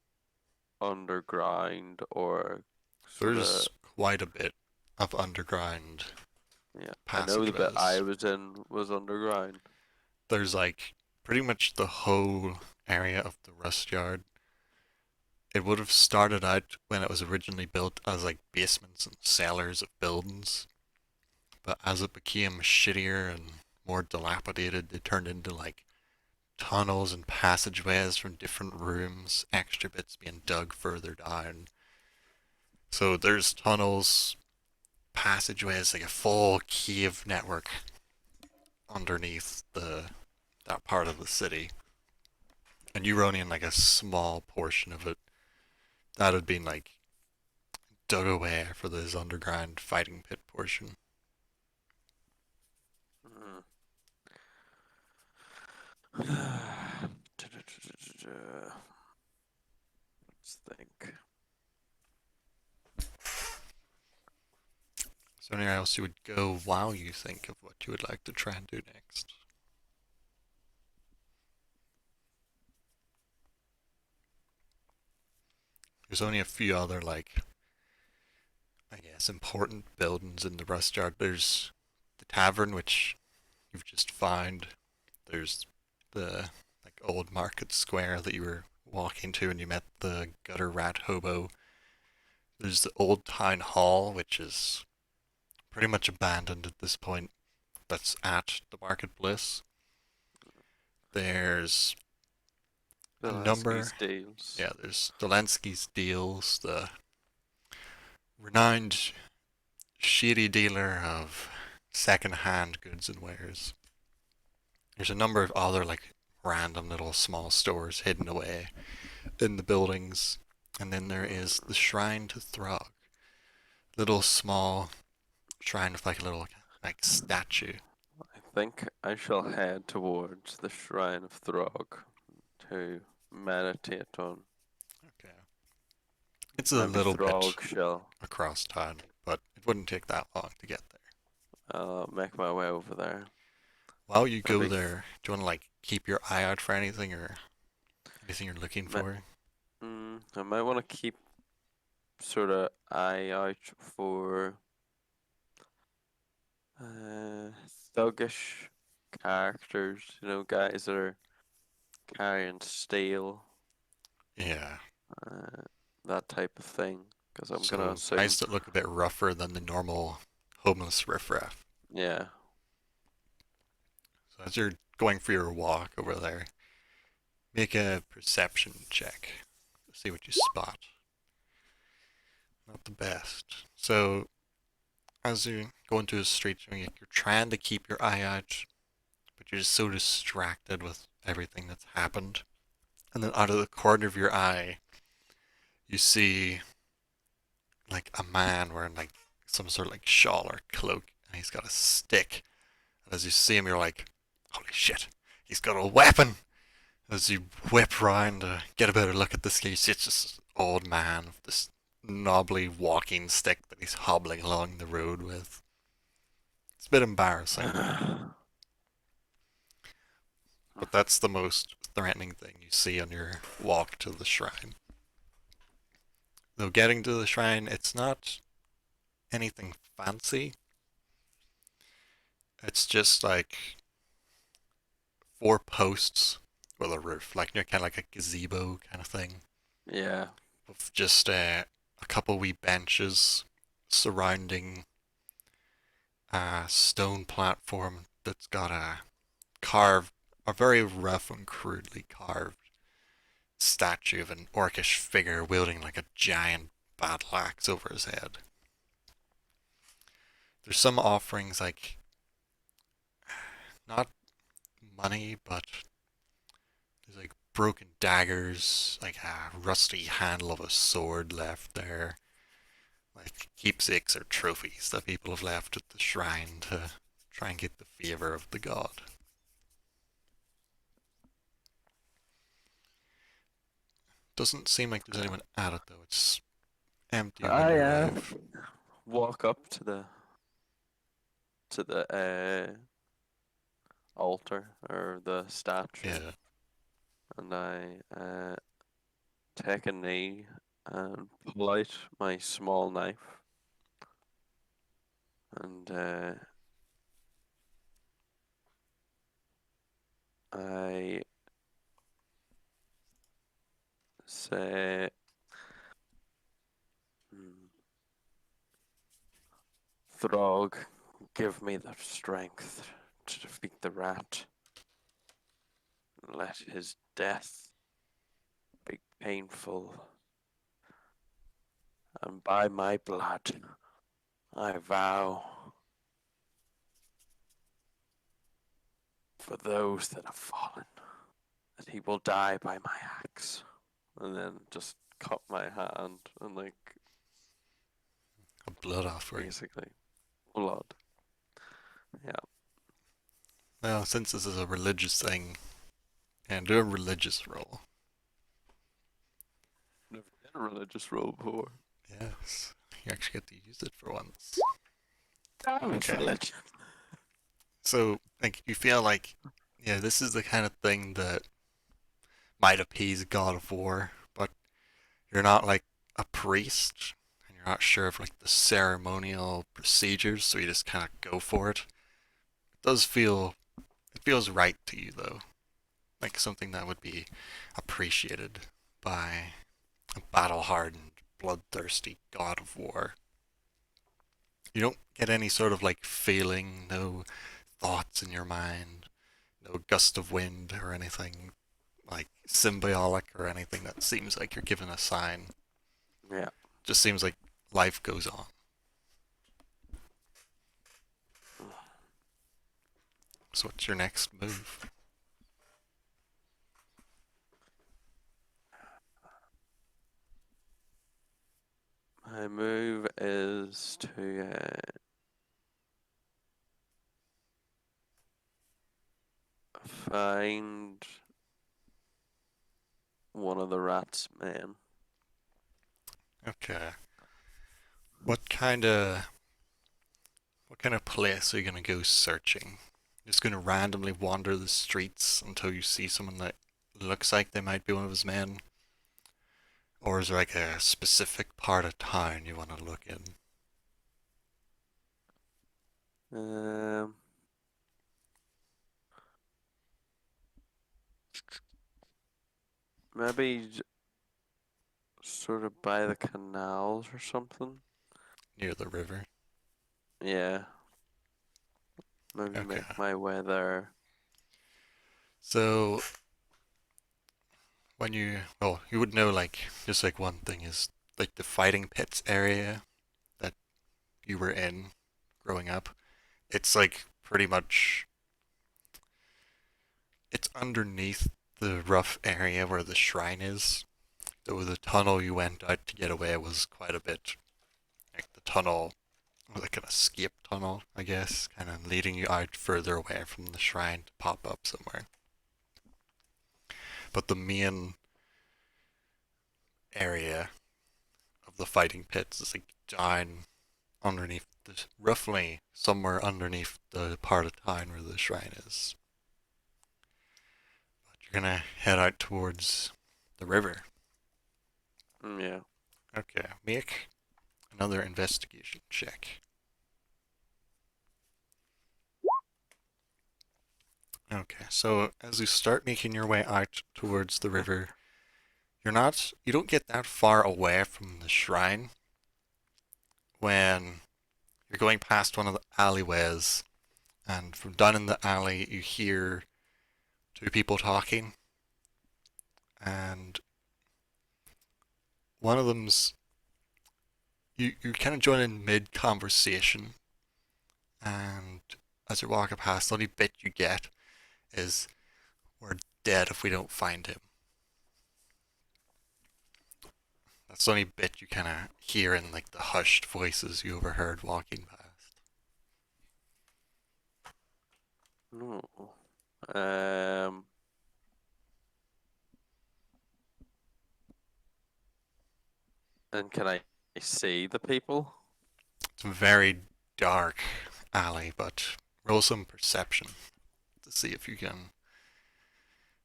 Speaker 2: underground or sort of,
Speaker 1: there's quite a bit of underground
Speaker 2: yeah, I know the bit I
Speaker 1: passageways.
Speaker 2: was in was underground.
Speaker 1: There's like pretty much the whole area of the rust yard. It would have started out when it was originally built as like basements and cellars of buildings, but as it became shittier and more dilapidated, they turned into like tunnels and passageways from different rooms, extra bits being dug further down. So there's tunnels, passageways, like a full cave network underneath the that part of the city. And you were only in like a small portion of it. That had been like dug away for this underground fighting pit portion.
Speaker 2: Hmm. Let's think.
Speaker 1: Is there anywhere else you would go while you think of what you would like to try and do next? There's only a few other like I guess important buildings in the rust yard. There's the tavern which you've just found. There's the like old market square that you were walking to and you met the gutter rat hobo. There's the old town hall which is pretty much abandoned at this point. That's at the market bliss. There's a number.
Speaker 2: Zelensky's deals.
Speaker 1: Yeah, there's Delansky's deals, the renowned shady dealer of second-hand goods and wares. There's a number of other like random little small stores hidden away in the buildings, and then there is the Shrine to Throg, little small shrine with like a little like statue.
Speaker 2: I think I shall head towards the Shrine of Throg to meditate on.
Speaker 1: Okay, it's a
Speaker 2: Maybe
Speaker 1: little bit
Speaker 2: Throg shall.
Speaker 1: across town, but it wouldn't take that long to get there.
Speaker 2: I'll make my way over there.
Speaker 1: While you go
Speaker 2: Maybe,
Speaker 1: there, do you want to like keep your eye out for anything or anything you're looking
Speaker 2: ma-
Speaker 1: for?
Speaker 2: I might want to keep sort of eye out for uh, thuggish characters. You know, guys that are carrying steel,
Speaker 1: Yeah,
Speaker 2: uh, that type of thing. because I'm gonna
Speaker 1: So
Speaker 2: assume,
Speaker 1: guys that look a bit rougher than the normal homeless riffraff.
Speaker 2: yeah.
Speaker 1: So as you're going for your walk over there, make a perception check to see what you spot. Not the best. So as you go into the street, you're trying to keep your eye out, but you're just so distracted with everything that's happened. And then out of the corner of your eye, you see like a man wearing like some sort of like shawl or cloak, and he's got a stick. And as you see him, you're like, holy shit, he's got a weapon! As you whip round to get a better look at this guy, you see it's just this old man with this knobbly walking stick that he's hobbling along the road with. It's a bit embarrassing, but that's the most threatening thing you see on your walk to the shrine. Though getting to the shrine, it's not anything fancy. It's just like four posts with a roof, like kind of like a gazebo kind of thing,
Speaker 2: Yeah.
Speaker 1: with just a couple wee benches surrounding a stone platform that's got a very rough and crudely carved statue of an orcish figure wielding like a giant battle axe over his head. There's some offerings like not money, but there's like broken daggers, like a rusty handle of a sword left there, like keepsakes or trophies that people have left at the shrine to try and get the favor of the god. Doesn't seem like there's anyone at it though. It's empty when
Speaker 2: I
Speaker 1: you arrive.
Speaker 2: walk up to the altar or the statue,
Speaker 1: Yeah.
Speaker 2: and I take a knee and pull out my small knife, and I say, "Hmm, Throg, give me the strength to defeat the rat. Let his death be painful, and by my blood, I vow for those that have fallen that he will die by my axe." And then just cut my hand and like
Speaker 1: A blood offering.
Speaker 2: basically blood. Yeah.
Speaker 1: Well, since this is a religious thing, and do a religious roll.
Speaker 2: Never did a religious role before.
Speaker 1: Yes. You actually get to use it for once.
Speaker 2: Damn it,
Speaker 1: Okay.
Speaker 2: religion.
Speaker 1: So, like, you feel like, yeah, this is the kind of thing that might appease God of War, but you're not like a priest, and you're not sure of like the ceremonial procedures, so you just kind of go for it. It does feel, it feels right to you though, like something that would be appreciated by a battle-hardened, bloodthirsty God of War. You don't get any sort of like feeling, no thoughts in your mind, no gust of wind or anything like symbiotic or anything that seems like you're given a sign.
Speaker 2: Yeah.
Speaker 1: Just seems like life goes on. So what's your next move?
Speaker 2: My move is to find one of the rat's men.
Speaker 1: Okay. What kind of what kind of place are you gonna go searching? Just gonna randomly wander the streets until you see someone that looks like they might be one of his men? Or is there like a specific part of town you want to look in?
Speaker 2: Um, maybe sort of by the canals or something.
Speaker 1: Near the river.
Speaker 2: Yeah, maybe
Speaker 1: Okay.
Speaker 2: make my way there.
Speaker 1: So well, you would know like just like one thing is like the fighting pits area that you were in growing up. It's like pretty much it's underneath the rough area where the shrine is. So the tunnel you went out to get away was quite a bit like the tunnel, like an escape tunnel, I guess, kind of leading you out further away from the shrine to pop up somewhere. But the main area of the fighting pits is like down underneath the, roughly somewhere underneath the part of town where the shrine is. But you're gonna head out towards the river.
Speaker 2: Yeah.
Speaker 1: Okay, make another investigation check. Okay, so as you start making your way out towards the river, you don't get that far away from the shrine when you're going past one of the alleyways, and from down in the alley, you hear two people talking, and one of them's you kind of join in mid conversation, and as you're walking past, the only bit you get is we're dead if we don't find him. That's the only bit you kind of hear in like the hushed voices you overheard walking past.
Speaker 2: No. Um. And can I see the people?
Speaker 1: It's a very dark alley, but roll some perception to see if you can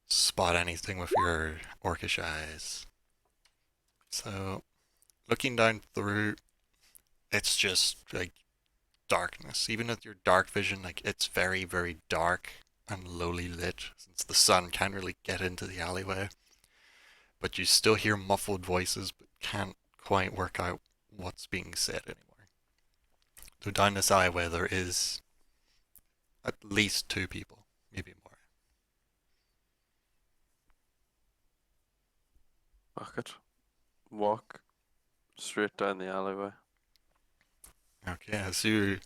Speaker 1: spot anything with your orcish eyes. So, looking down through, it's just like darkness. Even with your dark vision, like it's very, very dark and lowly lit since the sun can't really get into the alleyway. But you still hear muffled voices, but can't quite work out what's being said anymore. So down this alleyway, there is at least two people, maybe more.
Speaker 2: Bucket. Walk straight down the alleyway.
Speaker 1: Okay, as you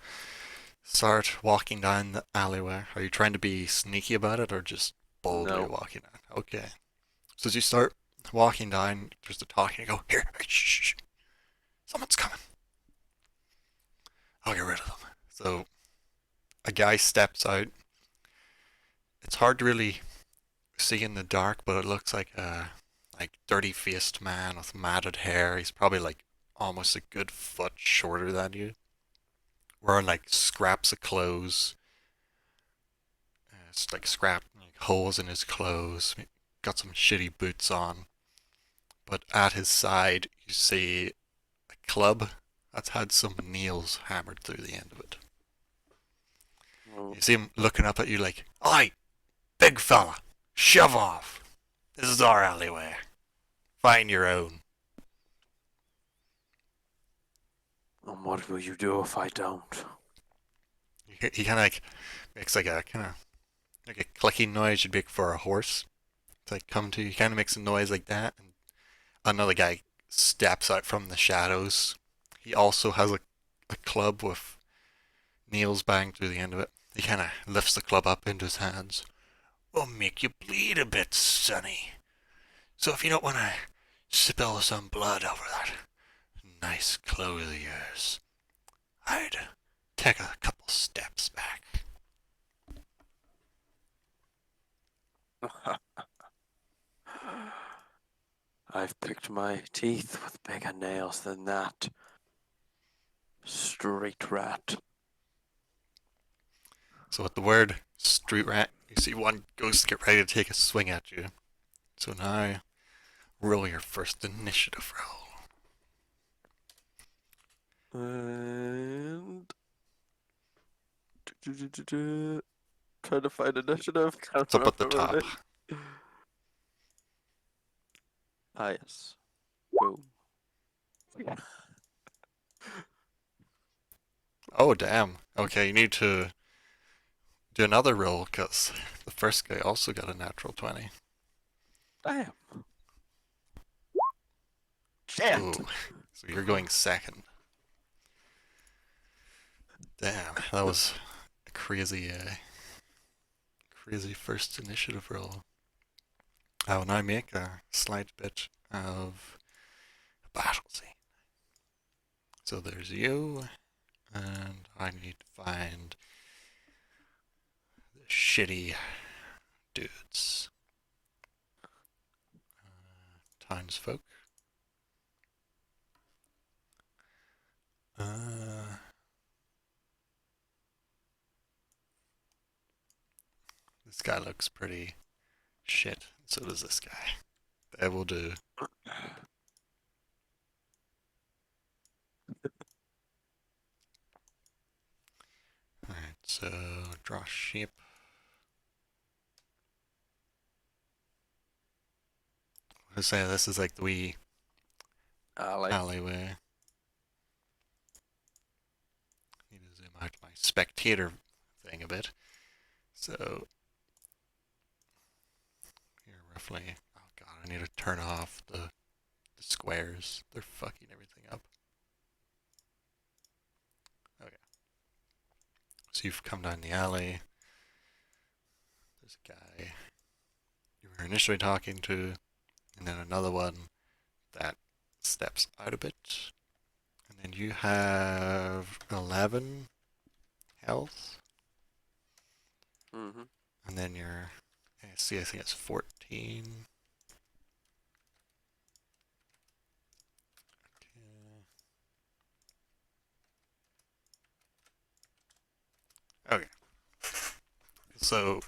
Speaker 1: start walking down the alleyway, are you trying to be sneaky about it or just boldly
Speaker 2: No.
Speaker 1: walking down? Okay. So as you start walking down, there's the talking. You go, here, shh, shh, shh. Someone's coming. I'll get rid of them. So a guy steps out. It's hard to really see in the dark, but it looks like a dirty faced man with matted hair. He's probably like almost a good foot shorter than you. Wearing like scraps of clothes. It's like scrap like, holes in his clothes. Got some shitty boots on. But at his side, you see a club that's had some nails hammered through the end of it.
Speaker 2: Oh,
Speaker 1: You see him looking up at you like, "Oi, big fella, shove off. This is our alleyway. Find your own."
Speaker 2: and what will you do if I don't?
Speaker 1: He kind of like makes like a kind of like a clicking noise you'd make for a horse. It's like come to. He kind of makes a noise like that, and another guy steps out from the shadows. He also has a club with nails banged through the end of it. He kind of lifts the club up into his hands. "We'll make you bleed a bit, sonny. So if you don't want to spill some blood over that nice clothes of yours, I'd take a couple steps back."
Speaker 2: I've picked my teeth with bigger nails than that. Street rat.
Speaker 1: So with the word street rat, you see one ghost get ready to take a swing at you. So now roll your first initiative roll.
Speaker 2: And trying to find initiative. Can't
Speaker 1: It's up at the
Speaker 2: remember
Speaker 1: top.
Speaker 2: it. Ah, yes. Boom.
Speaker 1: Oh, damn. Okay, you need to do another roll because the first guy also got a natural 20.
Speaker 2: Damn.
Speaker 1: Ooh,
Speaker 2: Shit.
Speaker 1: so you're going second. Damn, that was a crazy first initiative roll. I will now make a slight bit of a battle scene. So there's you, and I need to find the shitty dudes. Townsfolk. Uh, this guy looks pretty shit. So does this guy. That will do. Alright, so draw shape. I say this is like the wee
Speaker 2: Alley.
Speaker 1: alleyway. Need to zoom out my spectator thing a bit. So here roughly. Oh god, I need to turn off the squares. They're fucking everything up. Okay. So you've come down the alley. There's a guy you were initially talking to, and then another one that steps out a bit. And then you have 11 health.
Speaker 2: Mm-hmm.
Speaker 1: And then your AC, I think it's 14. Okay. So,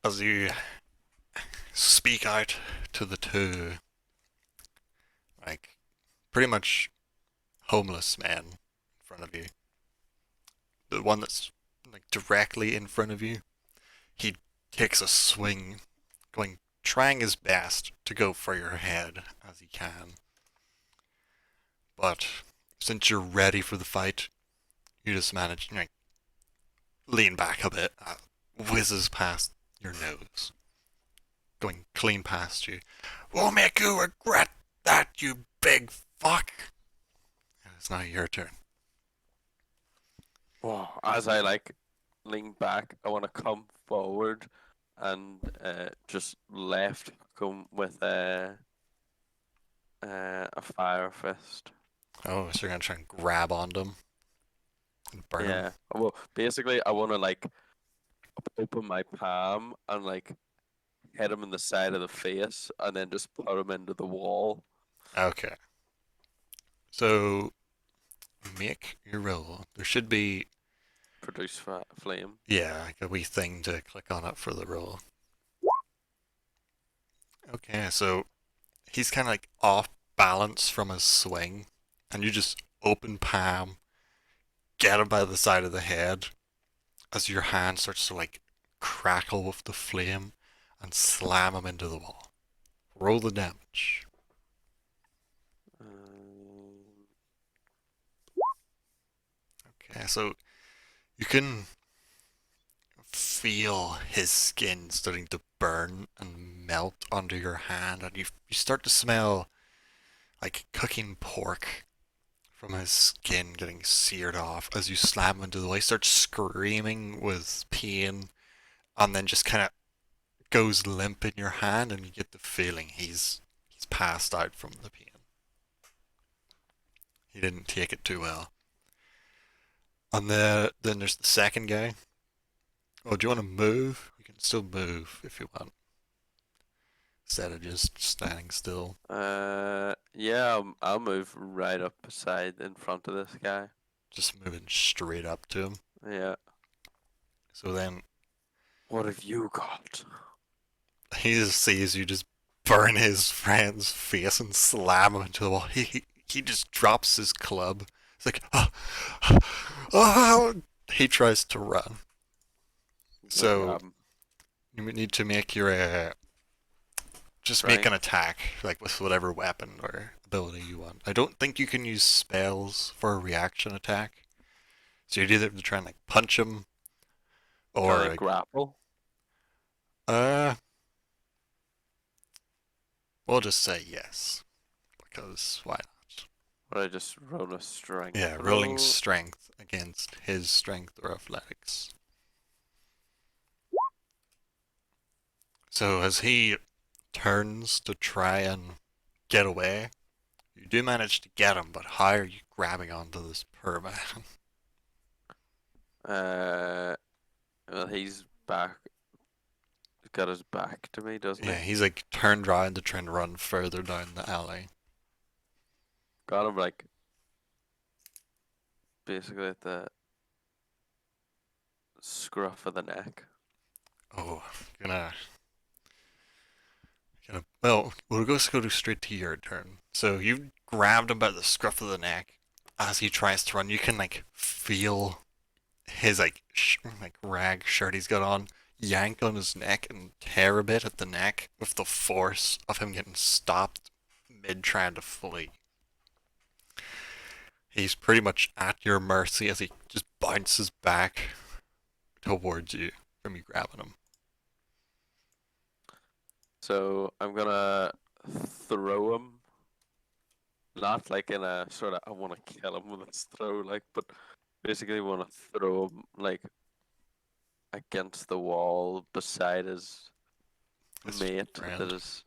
Speaker 1: as you speak out to the two, like, pretty much homeless man in front of you, the one that's, like, directly in front of you, he takes a swing, trying his best to go for your head as he can. But since you're ready for the fight, you just manage to lean back a bit, whizzes past your nose, going clean past you. We'll make you regret that, you big fuck. And it's now your turn.
Speaker 2: Whoa. As I like lean back, I want to come forward and just left come with a fire fist.
Speaker 1: Oh, so you're gonna try and grab onto him and burn him?
Speaker 2: Yeah. Well, basically, I want to like open my palm and like hit him in the side of the face, and then just put him into the wall.
Speaker 1: Okay. So make your roll. There should be,
Speaker 2: Produce flame.
Speaker 1: yeah, like a wee thing to click on it for the roll. Okay, so he's kind of like off balance from his swing, and you just open palm, get him by the side of the head as your hand starts to like crackle with the flame and slam him into the wall. Roll the damage.
Speaker 2: Um,
Speaker 1: Okay, so you can feel his skin starting to burn and melt under your hand, and you start to smell like cooking pork from his skin getting seared off as you slam him into the wall. He starts screaming with pain, and then just kind of goes limp in your hand, and you get the feeling he's passed out from the pain. He didn't take it too well. And then there's the second guy. Oh, do you want to move? You can still move if you want, instead of just standing still.
Speaker 2: yeah, I'll move right up beside in front of this guy.
Speaker 1: Just moving straight up to him.
Speaker 2: Yeah.
Speaker 1: So then
Speaker 2: What have you got?
Speaker 1: he just sees you just burn his friend's face and slam him into the wall. He just drops his club. It's like, oh, oh. He tries to run.
Speaker 2: Go
Speaker 1: So
Speaker 2: grab him.
Speaker 1: you need to make your Just make
Speaker 2: right?
Speaker 1: an attack, like with whatever weapon or ability you want. I don't think you can use spells for a reaction attack. So you'd either have to try and like punch him
Speaker 2: Can
Speaker 1: or
Speaker 2: I
Speaker 1: like,
Speaker 2: grapple?
Speaker 1: uh, we'll just say yes because why not?
Speaker 2: Or I just roll a strength
Speaker 1: Yeah, rolling
Speaker 2: roll?
Speaker 1: strength against his strength or athletics. So as he turns to try and get away, you do manage to get him, but how are you grabbing onto this poor man?
Speaker 2: Uh, well, he's back. He's got his back to me, doesn't
Speaker 1: Yeah,
Speaker 2: he?
Speaker 1: he's like turned around to try and run further down the alley.
Speaker 2: Got him like basically at the scruff of the neck.
Speaker 1: Oh, gonna, well, we'll just go straight to your turn. So you grabbed him by the scruff of the neck. As he tries to run, you can like feel his like rag shirt he's got on yank on his neck and tear a bit at the neck with the force of him getting stopped mid trying to flee. He's pretty much at your mercy as he just bounces back towards you from you grabbing him.
Speaker 2: So I'm gonna throw him, not like in a sort of I want to kill him with this throw, like, but basically want to throw him like against the wall beside his
Speaker 1: His
Speaker 2: mate. That
Speaker 1: friend.
Speaker 2: is,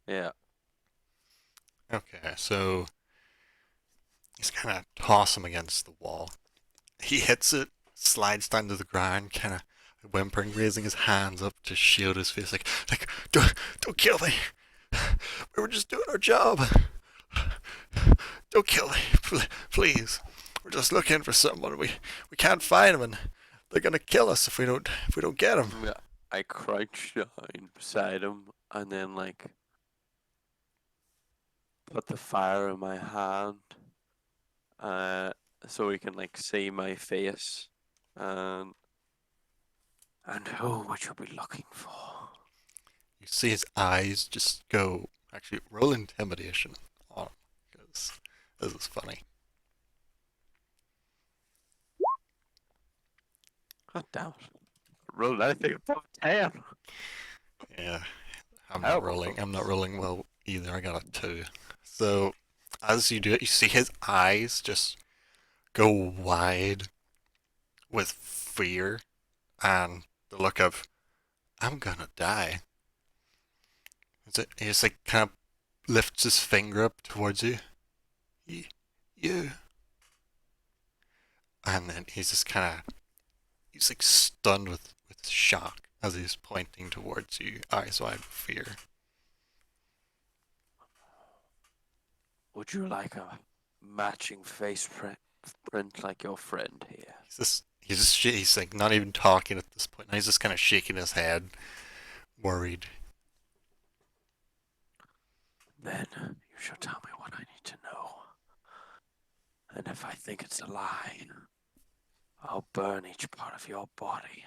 Speaker 2: yeah.
Speaker 1: Okay, so he's kind of toss him against the wall. He hits it, slides down to the ground, kind of whimpering, raising his hands up to shield his face, like, don't kill me. We were just doing our job. Don't kill me, please. We're just looking for someone. We can't find him, and they're gonna kill us if we don't get him.
Speaker 2: Yeah. I crouch down beside him and then like put the fire in my hand, uh, so he can like see my face, and who would you be looking for?
Speaker 1: You see his eyes just go. Actually, roll intimidation on him because this is funny.
Speaker 2: God damn it! Rolled anything above 10.
Speaker 1: Yeah, I'm not
Speaker 2: Terrible
Speaker 1: rolling. I'm not
Speaker 2: rolls.
Speaker 1: rolling well either. I got a two. So as you do it, you see his eyes just go wide with fear and the look of "I'm gonna die." He just like kind of lifts his finger up towards you. You. And then he's just kind of he's like stunned with shock as he's pointing towards you, eyes wide with fear.
Speaker 2: Would you like a matching face print like your friend here?
Speaker 1: He's like not even talking at this point. He's just kind of shaking his head, worried.
Speaker 2: Then you shall tell me what I need to know. And if I think it's a lie, I'll burn each part of your body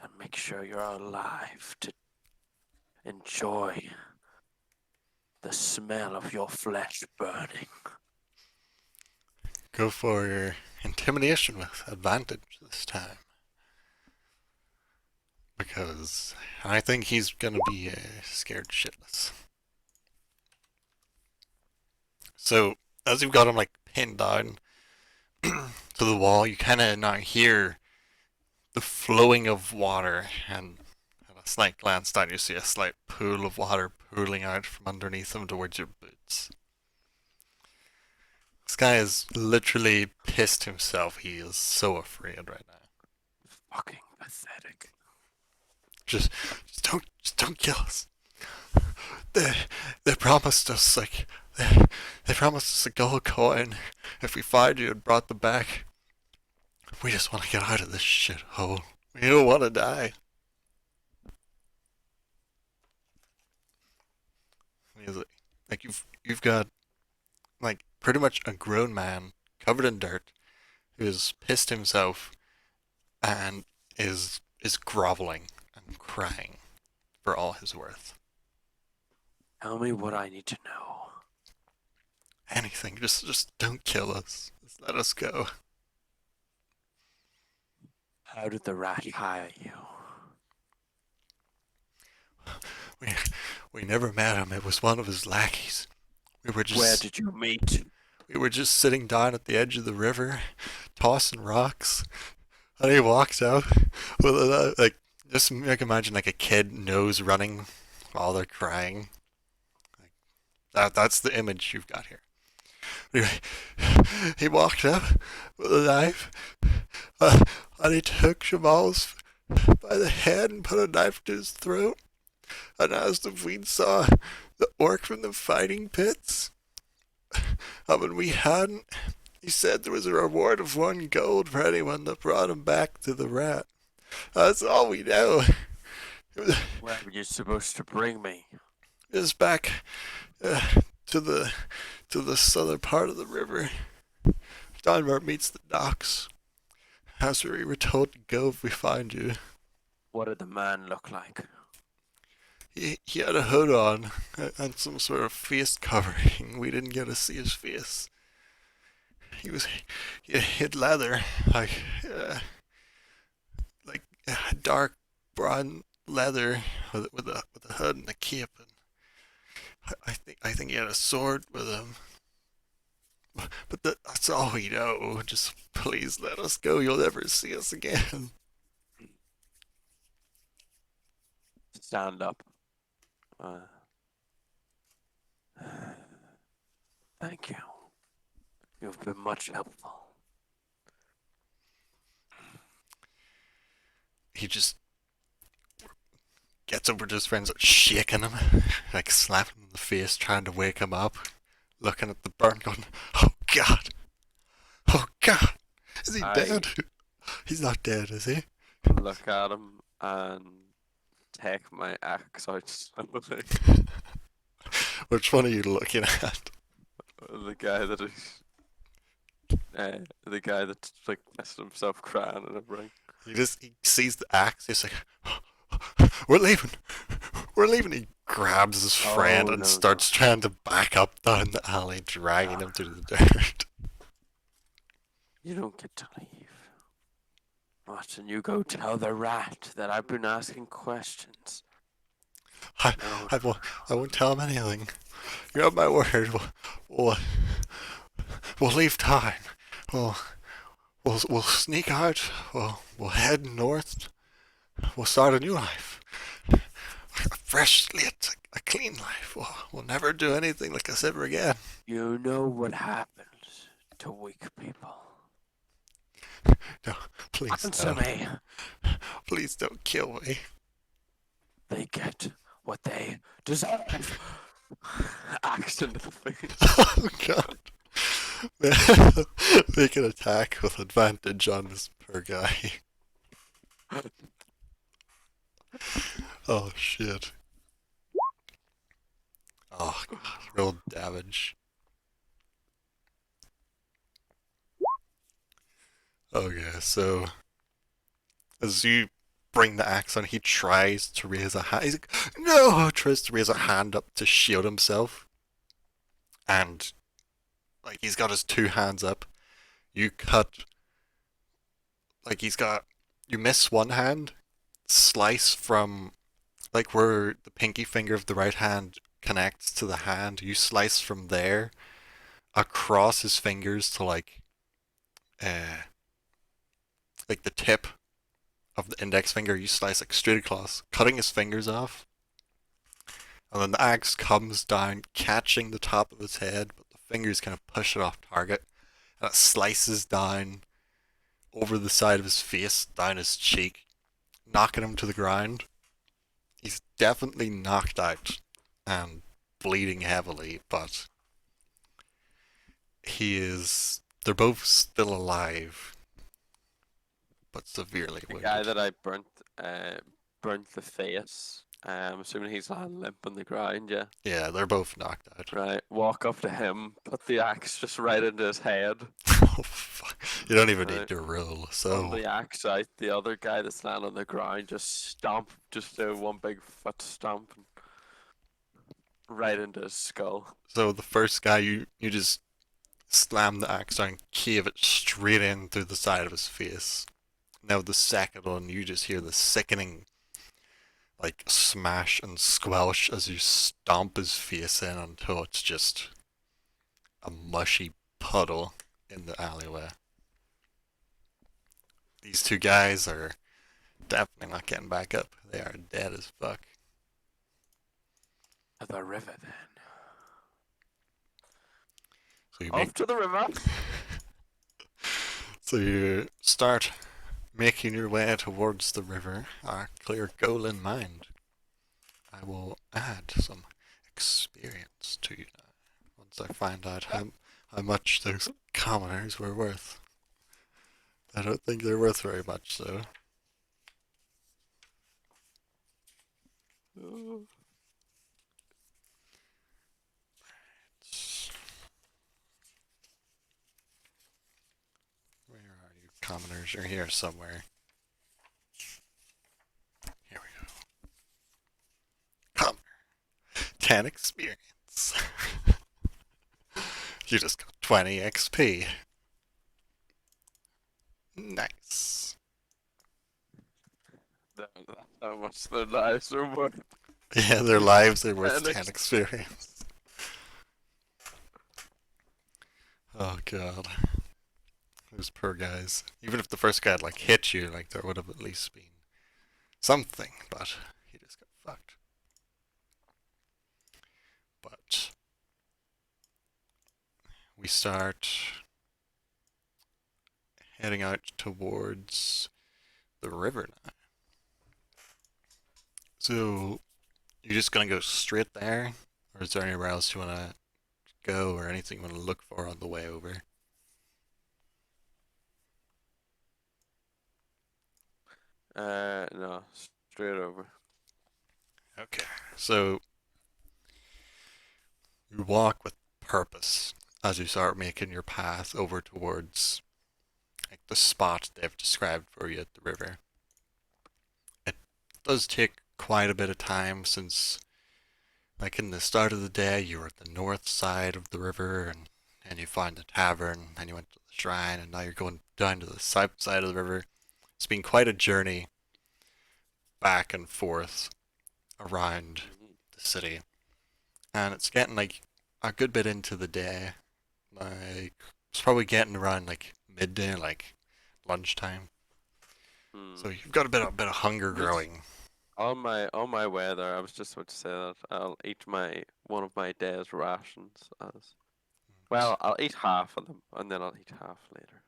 Speaker 2: and make sure you're alive to enjoy the smell of your flesh burning.
Speaker 1: Go for your intimidation with advantage this time. Because I think he's gonna be scared shitless. So, as you've got him like pinned down to the wall, you kind of now hear the flowing of water, and at a slight glance down, you see a slight pool of water pooling out from underneath him towards your boots. This guy is literally pissed himself. He is so afraid right now.
Speaker 2: Fucking pathetic.
Speaker 1: Just, just don't kill us. They, they promised us they promised us a gold coin if we find you and brought them back. We just want to get out of this shithole. We don't want to die. Like you've got like pretty much a grown man covered in dirt who has pissed himself and is groveling and crying for all his worth.
Speaker 2: Tell me what I need to know.
Speaker 1: Anything. Just don't kill us. Just let us go.
Speaker 2: How did the rat hire you?
Speaker 1: We we never met him. It was one of his lackeys. We were
Speaker 2: Where
Speaker 1: just
Speaker 2: did you meet?
Speaker 1: we were just sitting down at the edge of the river, tossing rocks, and he walks out with like just like imagine like a kid nose running while they're crying. Like that's the image you've got here. Anyway, he walked up with a knife, uh, and he took Jamal's by the head and put a knife to his throat, and asked if we'd saw the orc from the fighting pits. And when we hadn't, he said there was a reward of 1 gold for anyone that brought him back to the rat. That's all we know.
Speaker 2: Where were you supposed to bring me?
Speaker 1: It was back uh, to the southern part of the river, down where it meets the docks. That's where we were told to go if we find you.
Speaker 2: What did the man look like?
Speaker 1: He had a hood on and some sort of face covering. We didn't get to see his face. He had leather, like dark brown leather with a hood and a cape. And I think he had a sword with him. But that's all we know. Just please let us go. You'll never see us again.
Speaker 2: Stand up. Uh, Thank you. You've been much helpful.
Speaker 1: He just gets over to his friends, shaking him, like slapping him in the face, trying to wake him up, looking at the burn, going, "Oh God, oh God, is he
Speaker 2: I
Speaker 1: dead? He's not dead, is he?"
Speaker 2: look at him and take my axe out slowly.
Speaker 1: Which one are you looking at?
Speaker 2: The guy that is, the guy that's like messing himself crying and everything.
Speaker 1: He sees the axe. He's like, "We're leaving, we're leaving." He grabs his friend
Speaker 2: Oh
Speaker 1: and
Speaker 2: no, no.
Speaker 1: starts trying to back up down the alley, dragging him to the dirt.
Speaker 2: You don't get to leave. Watson, you go tell the rat that I've been asking questions.
Speaker 1: I,
Speaker 2: No,
Speaker 1: I won't tell him anything. You have my word. We'll, we'll leave town. We'll, we'll sneak out. We'll head north. We'll start a new life. A fresh slate, a clean life. We'll never do anything like this ever again.
Speaker 2: you know what happens to weak people.
Speaker 1: No, please
Speaker 2: Answer
Speaker 1: don't.
Speaker 2: me.
Speaker 1: Please don't kill me.
Speaker 2: They get what they deserve. Axe into the face.
Speaker 1: Oh God. Make an attack with advantage on this poor guy. Oh shit. Oh God. Real damage. Okay, so as you bring the axe on, he tries to raise a hand. He's like, no! Tries to raise a hand up to shield himself. And, like, he's got his 2 hands up. You cut, like, you miss one hand, slice from, like, where the pinky finger of the right hand connects to the hand. You slice from there across his fingers to, uh, like the tip of the index finger. You slice, like, straight across, cutting his fingers off. And then the axe comes down, catching the top of his head, but the fingers kind of push it off target. And it slices down over the side of his face, down his cheek, knocking him to the ground. He's definitely knocked out and bleeding heavily, but they're both still alive, but severely
Speaker 2: The guy
Speaker 1: wounded.
Speaker 2: that I burnt the face. I'm assuming he's lying limp on the ground, yeah.
Speaker 1: Yeah, they're both knocked out.
Speaker 2: Right. Walk up to him, put the axe just right into his head.
Speaker 1: Oh, fuck. You don't even need
Speaker 2: Right.
Speaker 1: to roll,
Speaker 2: Pull
Speaker 1: so.
Speaker 2: the axe out. The other guy that's lying on the ground just stomp, just do one big foot stomp. right into his skull.
Speaker 1: So the first guy, you just slam the axe down, cave it straight in through the side of his face. Now the second one, you just hear the sickening like smash and squelch as you stomp his face in until it's just a mushy puddle in the alleyway. These two guys are definitely not getting back up. They are dead as fuck.
Speaker 2: To the river then.
Speaker 1: So you make
Speaker 2: Off to the river.
Speaker 1: so you start making your way towards the river, a clear goal in mind. I will add some experience to you now once I find out how much those commoners were worth. I don't think they're worth very much, though. Where are you, commoners? You're here somewhere. Here we go. Commoner. 10 experience. You just got 20 XP. Nice.
Speaker 2: That's how much their lives are worth.
Speaker 1: Yeah, their lives are worth
Speaker 2: 10
Speaker 1: 10 experience. Oh god. Those poor guys. Even if the first guy had like hit you, like there would have at least been something, but he just got fucked. But we start heading out towards the river now. So you're just gonna go straight there, or is there anywhere else you wanna go, or anything you wanna look for on the way over?
Speaker 2: No, straight over.
Speaker 1: Okay. So you walk with purpose as you start making your path over towards like the spot they've described for you at the river. It does take quite a bit of time since like in the start of the day you were at the north side of the river and you find the tavern and you went to the shrine and now you're going down to the south side of the river. It's been quite a journey back and forth around the city. And it's getting like a good bit into the day. Like it's probably getting around like midday, like lunchtime.
Speaker 2: Hmm.
Speaker 1: So you've got a bit of hunger
Speaker 2: Just
Speaker 1: growing.
Speaker 2: on my way there, I was just about to say that I'll eat my one of my day's rations as well. I'll eat half of them, and then I'll eat half later.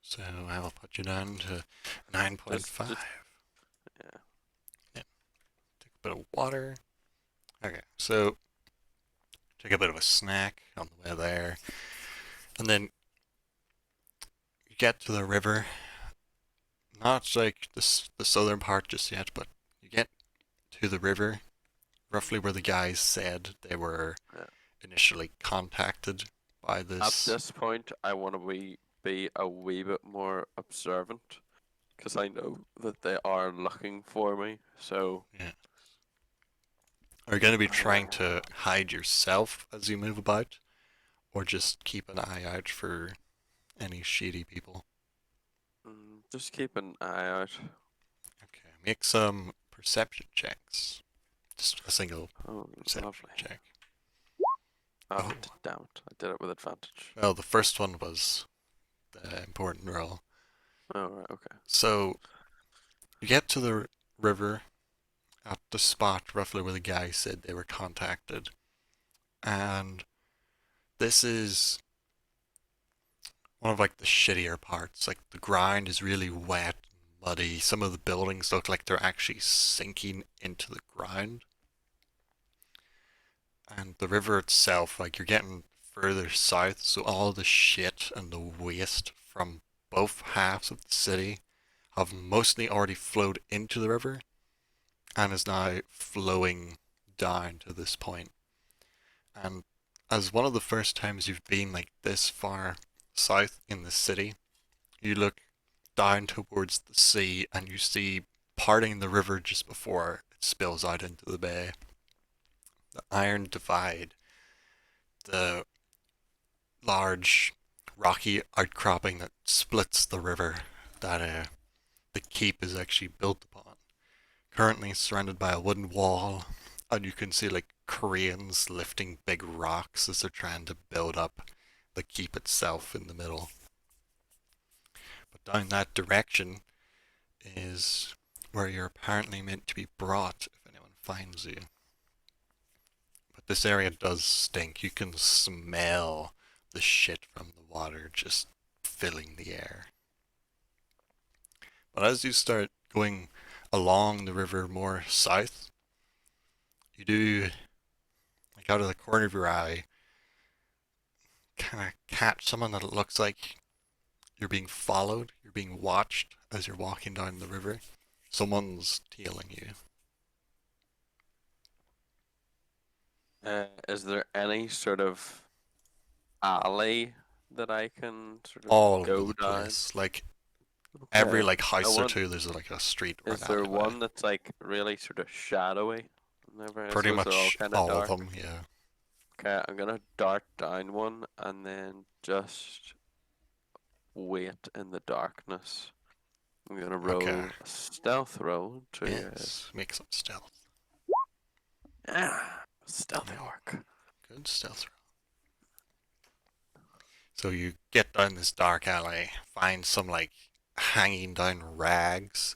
Speaker 1: So I will put you down to
Speaker 2: Just
Speaker 1: 9.5.
Speaker 2: yeah.
Speaker 1: Yeah, take a bit of water. Okay, so take a bit of a snack on the way there. And then you get to the river. Not like the southern part just yet, but you get to the river, roughly where the guys said they were
Speaker 2: Yeah.
Speaker 1: initially contacted by
Speaker 2: At
Speaker 1: this.
Speaker 2: this point, I want to be a wee bit more observant because I know that they are looking for me. So
Speaker 1: Yeah. Are you going to be
Speaker 2: uh,
Speaker 1: trying to hide yourself as you move about, or just keep an eye out for any shady people?
Speaker 2: just keep an eye out.
Speaker 1: Okay, make some perception checks. Just a single
Speaker 2: Oh,
Speaker 1: perception
Speaker 2: lovely.
Speaker 1: check.
Speaker 2: Oh,
Speaker 1: Oh,
Speaker 2: damn it! I did it with advantage.
Speaker 1: well, the first one was the important roll.
Speaker 2: Oh, right, okay.
Speaker 1: So you get to the river at the spot roughly where the guy said they were contacted, and this is one of like the shittier parts. Like the ground is really wet and muddy. Some of the buildings look like they're actually sinking into the ground. And the river itself, like you're getting further south, so all the shit and the waste from both halves of the city have mostly already flowed into the river and is now flowing down to this point. And as one of the first times you've been like this far south in the city, you look down towards the sea and you see parting the river just before it spills out into the bay. The Iron Divide, the large rocky outcropping that splits the river that the keep is actually built upon. Currently surrounded by a wooden wall, and you can see like cranes lifting big rocks as they're trying to build up the keep itself in the middle. But down that direction is where you're apparently meant to be brought if anyone finds you. But this area does stink. You can smell the shit from the water just filling the air. But as you start going along the river more south, you do, like out of the corner of your eye, kind of catch someone that it looks like you're being followed, you're being watched as you're walking down the river. Someone's tailing you.
Speaker 2: Is there any sort of alley that I can sort of
Speaker 1: All over
Speaker 2: go
Speaker 1: the
Speaker 2: down?
Speaker 1: place. Like every
Speaker 2: Okay.
Speaker 1: like
Speaker 2: I
Speaker 1: house or
Speaker 2: want.
Speaker 1: two, there's like a street or an
Speaker 2: Is there
Speaker 1: alleyway.
Speaker 2: one that's like really sort of shadowy? Never.
Speaker 1: Pretty
Speaker 2: So they're all
Speaker 1: much
Speaker 2: kind of
Speaker 1: all of
Speaker 2: dark.
Speaker 1: them, yeah.
Speaker 2: Okay, I'm gonna dart down one and then just wait in the darkness. I'm gonna
Speaker 1: Okay.
Speaker 2: roll a stealth roll to
Speaker 1: Yes. Make some stealth.
Speaker 2: stealthy
Speaker 1: Oh,
Speaker 2: orc.
Speaker 1: good stealth. So you get down this dark alley, find some like hanging down rags,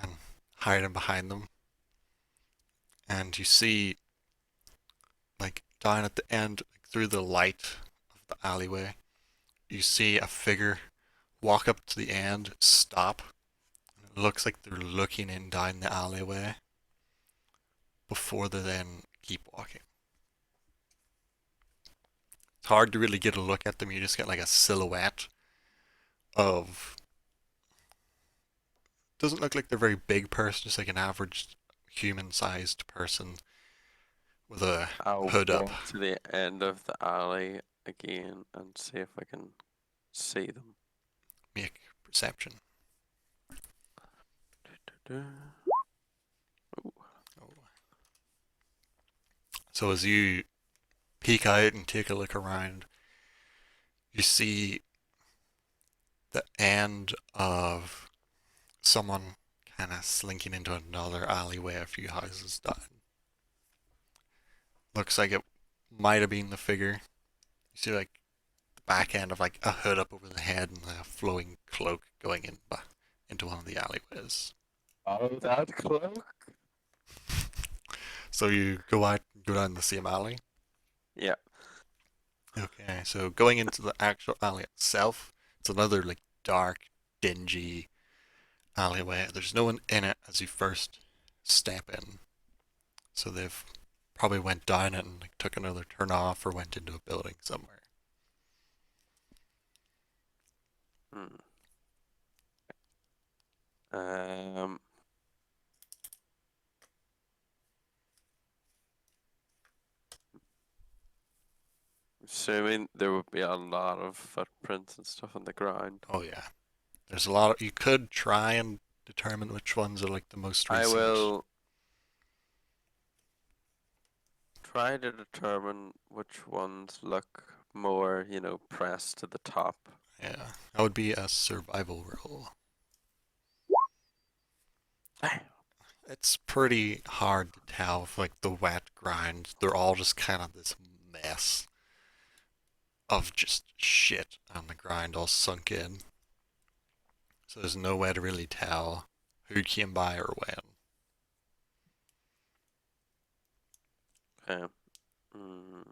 Speaker 1: and hiding behind them. And you see, like down at the end, like, through the light of the alleyway, you see a figure walk up to the end, stop. It looks like they're looking in down the alleyway before they then keep walking. It's hard to really get a look at them. You just get like a silhouette of. Doesn't look like they're a very big person, just like an average human-sized person with a
Speaker 2: I'll
Speaker 1: hood up.
Speaker 2: walk to the end of the alley again and see if I can see them.
Speaker 1: Make perception.
Speaker 2: Ooh.
Speaker 1: Oh. So as you peek out and take a look around, you see the end of someone kind of slinking into another alleyway a few houses down. Looks like it might have been the figure. You see like the back end of like a hood up over the head and a flowing cloak going into one of the alleyways.
Speaker 2: Oh, that cloak?
Speaker 1: So you go down the same alley.
Speaker 2: Yeah.
Speaker 1: Okay, so going into the actual alley itself, it's another like dark, dingy alleyway. There's no one in it as you first step in. So they've probably went down it and like, took another turn off or went into a building somewhere.
Speaker 2: Hmm. Um. Assuming there would be a lot of footprints and stuff on the ground.
Speaker 1: Oh yeah. There's a lot of you could try and determine which ones are like the most
Speaker 2: I
Speaker 1: recent.
Speaker 2: will try to determine which ones look more, pressed to the top.
Speaker 1: Yeah. That would be a survival roll. It's pretty hard to tell if like the wet ground, they're all just kind of this mess of just shit on the ground all sunk in. So there's no way to really tell who came by or when.
Speaker 2: Okay. Mm.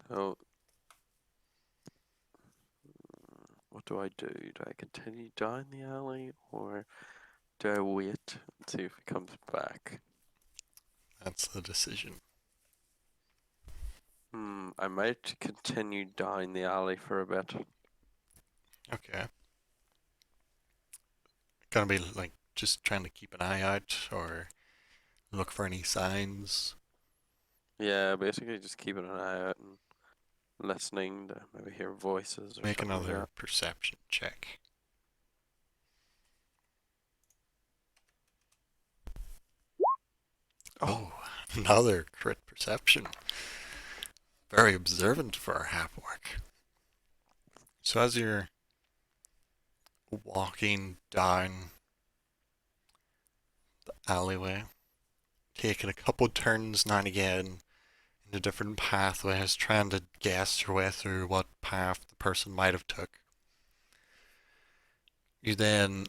Speaker 2: So, what do I do? Do I continue down the alley or do I wait and see if he comes back?
Speaker 1: That's the decision.
Speaker 2: I might continue down the alley for a bit.
Speaker 1: Okay. Gonna be like just trying to keep an eye out or look for any signs.
Speaker 2: Yeah, basically just keeping an eye out and listening to maybe hear voices or
Speaker 1: Make
Speaker 2: something like
Speaker 1: another
Speaker 2: that.
Speaker 1: perception check.
Speaker 2: Oh,
Speaker 1: Oh, another crit perception. Very observant for our half orc. So as you're walking down the alleyway, taking a couple turns now and again into different pathways, trying to guess your way through what path the person might have took, you then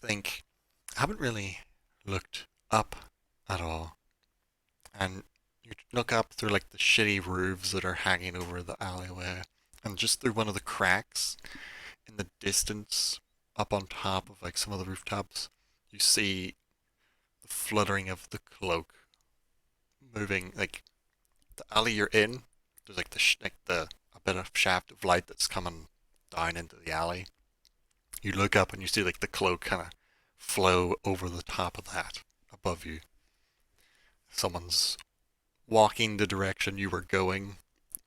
Speaker 1: think, I haven't really looked up at all. And you look up through like the shitty roofs that are hanging over the alleyway, and just through one of the cracks in the distance, up on top of like some of the rooftops, you see the fluttering of the cloak moving. Like the alley you're in, there's like the a bit of shaft of light that's coming down into the alley. You look up and you see like the cloak kind of flow over the top of that above you. Someone's walking the direction you were going,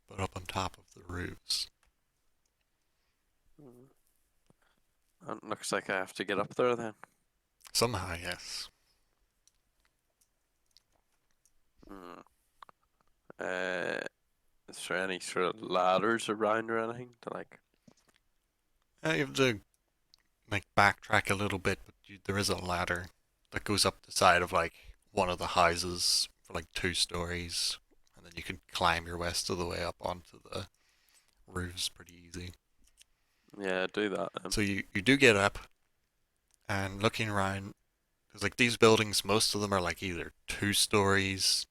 Speaker 1: but up on top of the roofs.
Speaker 2: mm. It looks like I have to get up there then.
Speaker 1: Somehow, yes.
Speaker 2: Mm. Uh, is there any sort of ladders around or anything to like?
Speaker 1: You have to like backtrack a little bit, but there is a ladder that goes up the side of like one of the houses for like 2 stories, and then you can climb your rest of the way up onto the roofs pretty easy.
Speaker 2: Yeah, do that.
Speaker 1: So you do get up, and looking around, there's like these buildings. Most of them are like either 2 stories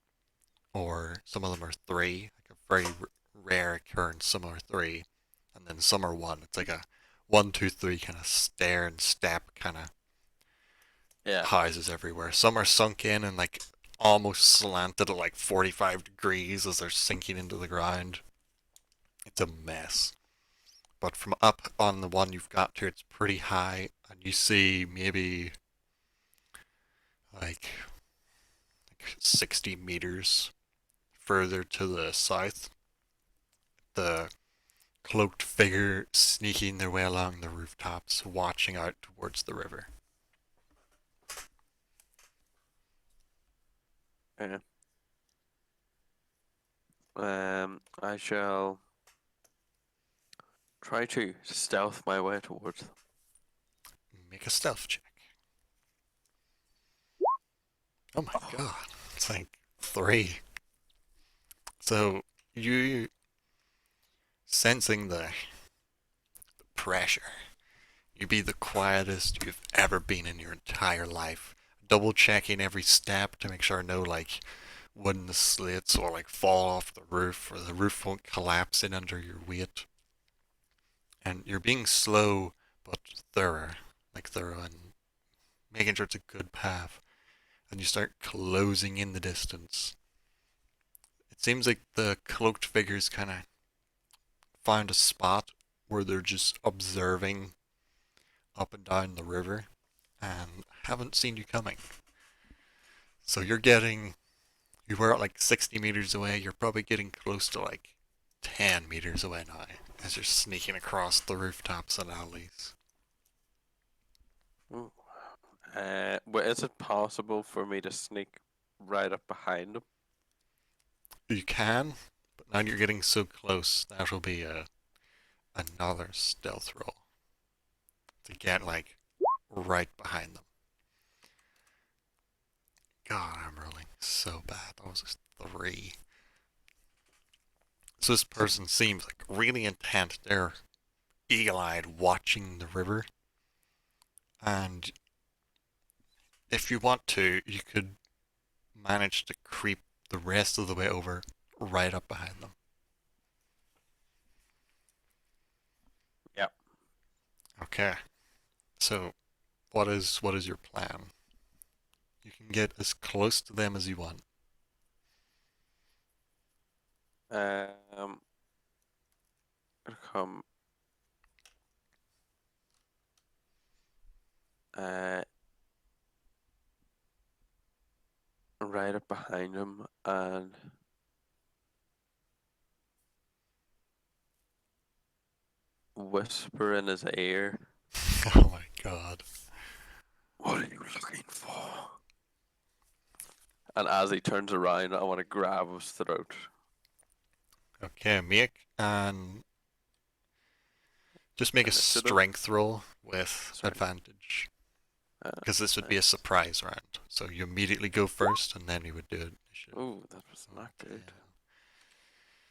Speaker 1: or some of them are three. Like a very rare occurrence, some are three, and then some are one. It's like a 1, 2, 3 kind of stair and step kind of
Speaker 2: Yeah.
Speaker 1: houses everywhere. Some are sunk in and like almost slanted at like 45 degrees as they're sinking into the ground. It's a mess. But from up on the one you've got to, it's pretty high, and you see maybe like 60 meters further to the south, the cloaked figure sneaking their way along the rooftops, watching out towards the river.
Speaker 2: Yeah. I shall try to stealth my way towards them.
Speaker 1: Make a stealth check. Oh my
Speaker 2: Oh,
Speaker 1: god, it's like 3. So you sensing the pressure. You be the quietest you've ever been in your entire life. Double checking every step to make sure no like wooden slits or like fall off the roof or the roof won't collapse in under your weight. And you're being slow but thorough, like thorough and making sure it's a good path. And you start closing in the distance. It seems like the cloaked figures kind of found a spot where they're just observing up and down the river and haven't seen you coming. So you were at like 60 meters away, you're probably getting close to like 10 meters away now as you're sneaking across the rooftops and alleys.
Speaker 2: ooh. Well, is it possible for me to sneak right up behind them?
Speaker 1: You can, but now you're getting so close, that'll be another stealth roll to get like right behind them. God, I'm rolling so bad. That was just 3. So this person seems like really intent. They're eagle-eyed watching the river, and if you want to, you could manage to creep the rest of the way over right up behind them.
Speaker 2: Yeah.
Speaker 1: Okay. So what is your plan? You can get as close to them as you want.
Speaker 2: Um, come uh right up behind him and whisper in his ear.
Speaker 1: Oh my god.
Speaker 2: What are you looking for? And as he turns around, I want to grab his throat.
Speaker 1: Okay, just make a
Speaker 2: Initiative.
Speaker 1: strength roll with
Speaker 2: Sorry.
Speaker 1: advantage.
Speaker 2: Uh,
Speaker 1: Because this would be a
Speaker 2: nice.
Speaker 1: surprise round. So you immediately go first, and then you would do initiative.
Speaker 2: Ooh, that was not
Speaker 1: Okay.
Speaker 2: good.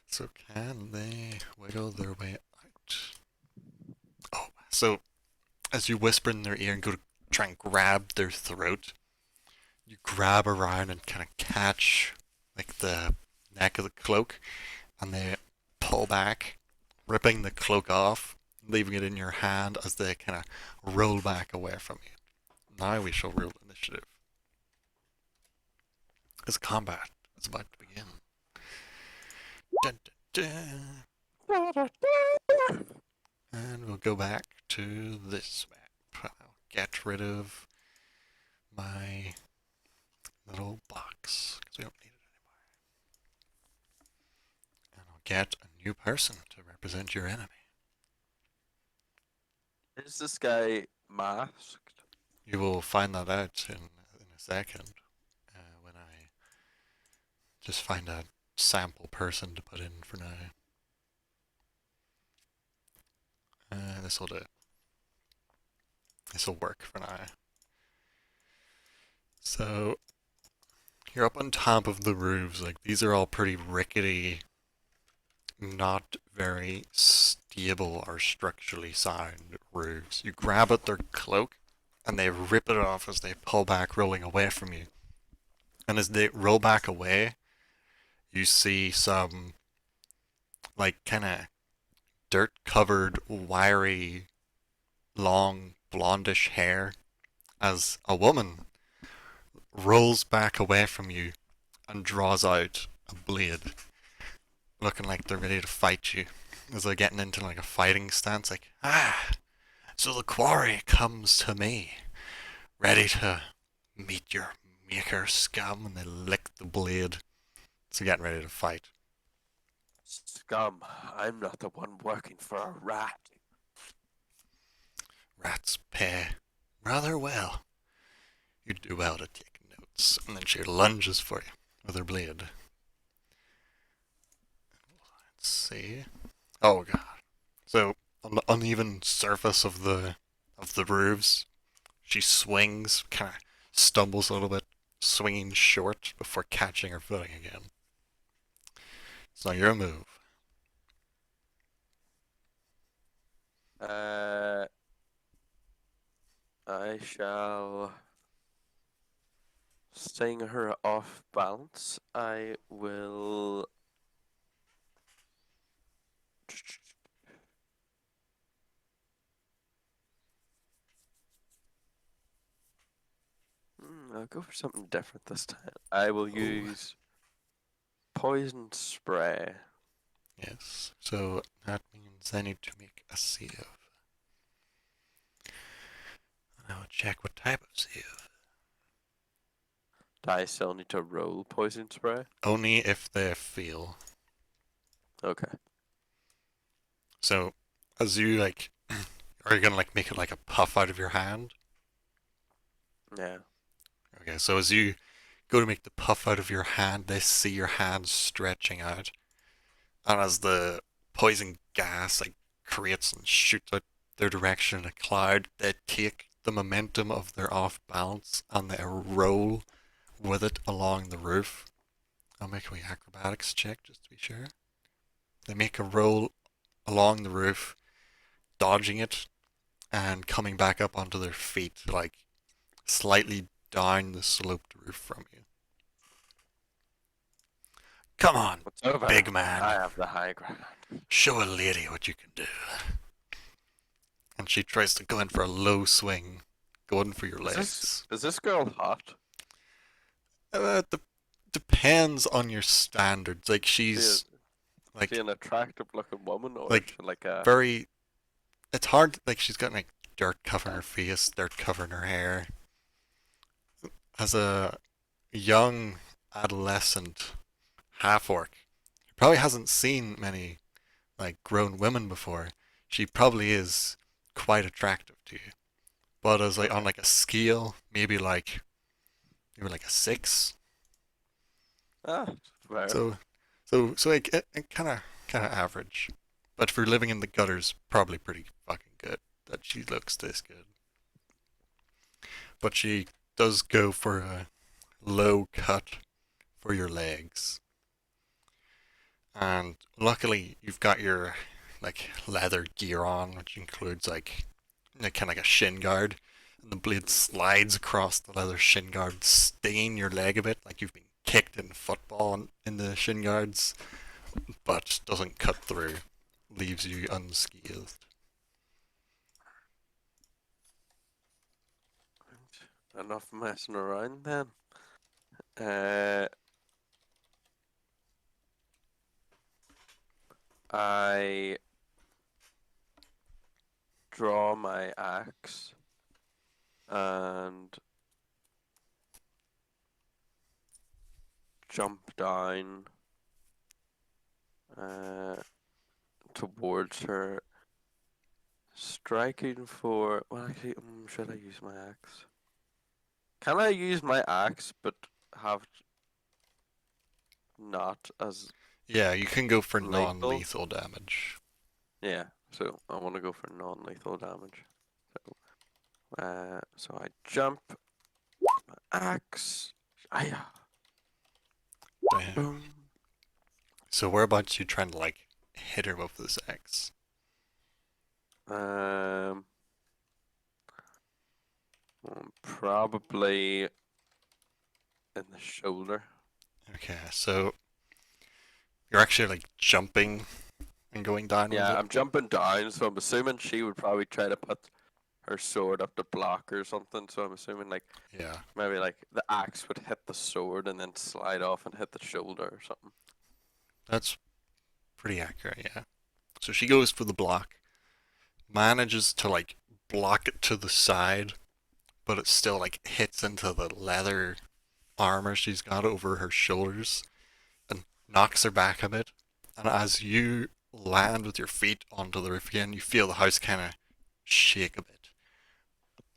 Speaker 1: So can they wiggle their way out? Oh, so as you whisper in their ear and go to try and grab their throat, you grab around and kind of catch like the neck of the cloak, and they pull back, ripping the cloak off, leaving it in your hand as they kind of roll back away from you. Now we shall roll initiative. As combat is about to begin. Dun, dun, dun. And we'll go back to this map. I'll get rid of my little box because we don't need it anymore. And I'll get a new person to represent your enemy.
Speaker 2: Is this guy masked?
Speaker 1: You will find that out in a second when I just find a sample person to put in for now. This will do. This will work for now. So you're up on top of the roofs. Like these are all pretty rickety, not very stable or structurally sound roofs. You grab at their cloak and they rip it off as they pull back, rolling away from you. And as they roll back away, you see some like kind of dirt covered, wiry, long, blondish hair as a woman rolls back away from you and draws out a blade, looking like they're ready to fight you. As they're getting into like a fighting stance, like, so the quarry comes to me, ready to meet your maker, scum, and they lick the blade. So getting ready to fight.
Speaker 2: Scum, I'm not the one working for a rat.
Speaker 1: Rats pay rather well. You do well to take notes. And then she lunges for you with her blade. Let's see. Oh god. So on the uneven surface of the roofs, she swings, kind of stumbles a little bit, swinging short before catching her footing again. It's not your move.
Speaker 2: Uh, I shall sting her off balance. I will. I'll go for something different this time. I will
Speaker 1: Ooh.
Speaker 2: use poison spray.
Speaker 1: Yes. So that means I need to make a save. I'll check what type of save.
Speaker 2: Do I still need to roll poison spray?
Speaker 1: Only if they feel.
Speaker 2: Okay.
Speaker 1: So as you like, are you gonna like make it like a puff out of your hand?
Speaker 2: Yeah.
Speaker 1: Okay. So as you go to make the puff out of your hand, they see your hand stretching out, and as the poison gas like creates and shoots out their direction in a cloud, they take the momentum of their off balance and they roll with it along the roof. I'll make a wee acrobatics check just to be sure. They make a roll along the roof, dodging it and coming back up onto their feet, like slightly down the sloped roof from you. Come on,
Speaker 2: It's over.
Speaker 1: big man.
Speaker 2: I have the high ground.
Speaker 1: Show a lady what you can do. And she tries to go in for a low swing, going for your legs.
Speaker 2: Is this girl hot?
Speaker 1: It depends on your standards. Like
Speaker 2: Is
Speaker 1: she's
Speaker 2: she
Speaker 1: like
Speaker 2: an attractive looking woman or is
Speaker 1: like
Speaker 2: she like a
Speaker 1: very. It's hard. Like she's got like dirt covering her face, dirt covering her hair. As a young adolescent half orc, who probably hasn't seen many like grown women before. She probably is quite attractive to you. But as like on
Speaker 2: okay?
Speaker 1: like a scale, maybe like a 6.
Speaker 2: Ah, fair.
Speaker 1: So, so like it kind of average. But for living in the gutters, probably pretty fucking good that she looks this good. But she does go for a low cut for your legs. And luckily, you've got your like leather gear on, which includes kind of like a shin guard. And the blade slides across the leather shin guard, stinging your leg a bit, like you've been kicked in football in the shin guards, but doesn't cut through, leaves you unscathed.
Speaker 2: Enough messing around then. Uh, I draw my axe and jump down uh, towards her, striking for. Well, actually, should I use my axe? Can I use my axe but have not as
Speaker 1: Yeah, you can go for
Speaker 2: lethal?
Speaker 1: non-lethal damage.
Speaker 2: Yeah, so I want to go for non-lethal damage. So I jump, axe, aya,
Speaker 1: Damn.
Speaker 2: boom.
Speaker 1: So whereabouts you trying to like hit her with this axe?
Speaker 2: Um, Probably in the shoulder.
Speaker 1: Okay, so you're actually like jumping and going down with
Speaker 2: Yeah,
Speaker 1: it.
Speaker 2: I'm jumping down, so I'm assuming she would probably try to put her sword up the block or something. So I'm assuming like
Speaker 1: Yeah,
Speaker 2: maybe like the axe would hit the sword and then slide off and hit the shoulder or something.
Speaker 1: that's pretty accurate. Yeah. So she goes for the block, manages to like block it to the side, but it still like hits into the leather armor she's got over her shoulders and knocks her back a bit. And as you land with your feet onto the roof again, you feel the house kind of shake a bit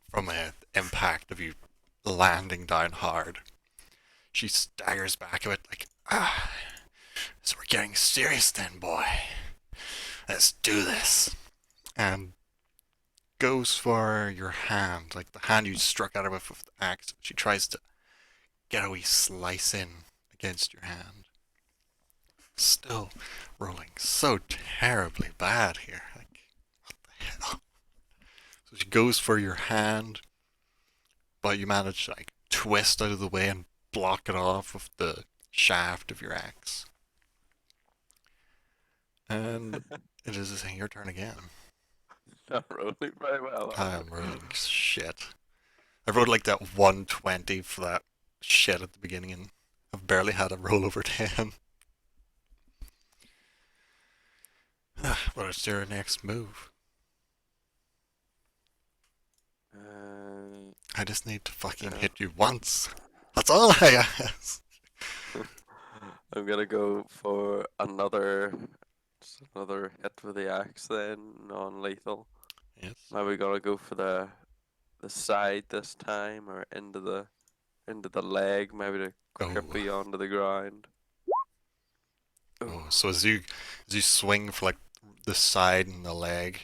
Speaker 1: from the impact of you landing down hard. She staggers back a bit, like, ah, so we're getting serious then, boy. Let's do this. And goes for your hand, like the hand you struck at her with the axe. She tries to get a wee slice in against your hand. Still rolling so terribly bad here. Like, what the hell? So she goes for your hand, but you manage to like twist out of the way and block it off with the shaft of your axe. And it is your turn again.
Speaker 2: Not rolling very well,
Speaker 1: I
Speaker 2: are
Speaker 1: am rolling shit. I rolled like that 120 for that shit at the beginning, and I've barely had a roll over 10. What is your next move?
Speaker 2: we?
Speaker 1: I just need to fucking
Speaker 2: Uh,
Speaker 1: hit you once. That's all I ask.
Speaker 2: I'm gonna go for another hit with the axe then, non-lethal.
Speaker 1: Yes.
Speaker 2: Maybe gotta go for the side this time, or into the leg, maybe to
Speaker 1: Oh,
Speaker 2: cripple you onto the ground.
Speaker 1: oh.
Speaker 2: Oh,
Speaker 1: So as you swing for like the side and the leg,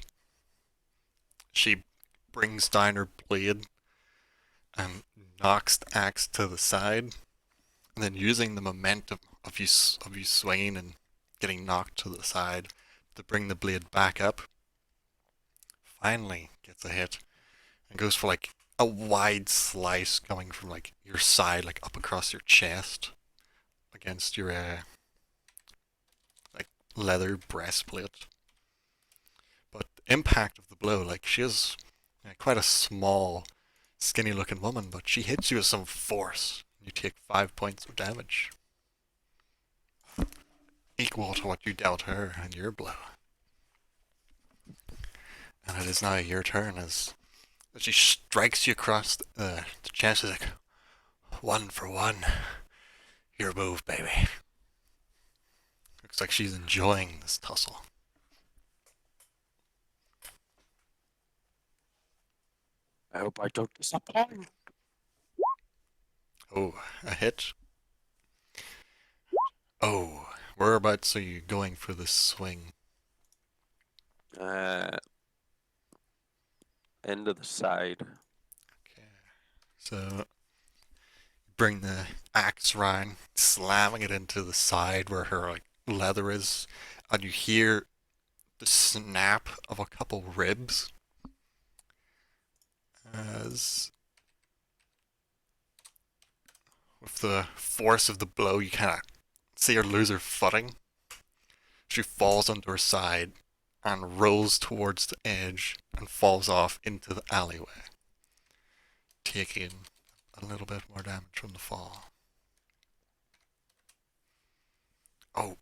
Speaker 1: she brings down her blade and knocks the axe to the side, and then using the momentum of you swinging and getting knocked to the side to bring the blade back up, finally gets a hit and goes for like a wide slice coming from like your side, like up across your chest against your like leather breastplate. But the impact of the blow, like she is quite a small, skinny-looking woman, but she hits you with some force. You take 5 points of damage, equal to what you dealt her in your blow. And it is now your turn as she strikes you across the chest. She's like, 1 for 1. Your move, baby. Looks like she's enjoying this tussle.
Speaker 2: I hope I don't disappoint.
Speaker 1: Oh, a hit. Oh, whereabouts are you going for this swing?
Speaker 2: Uh, into the side.
Speaker 1: Okay. So bring the axe round, slamming it into the side where her like leather is, and you hear the snap of a couple ribs as with the force of the blow you kind of see her lose her footing. She falls onto her side and rolls towards the edge and falls off into the alleyway, taking a little bit more damage from the fall. Oh,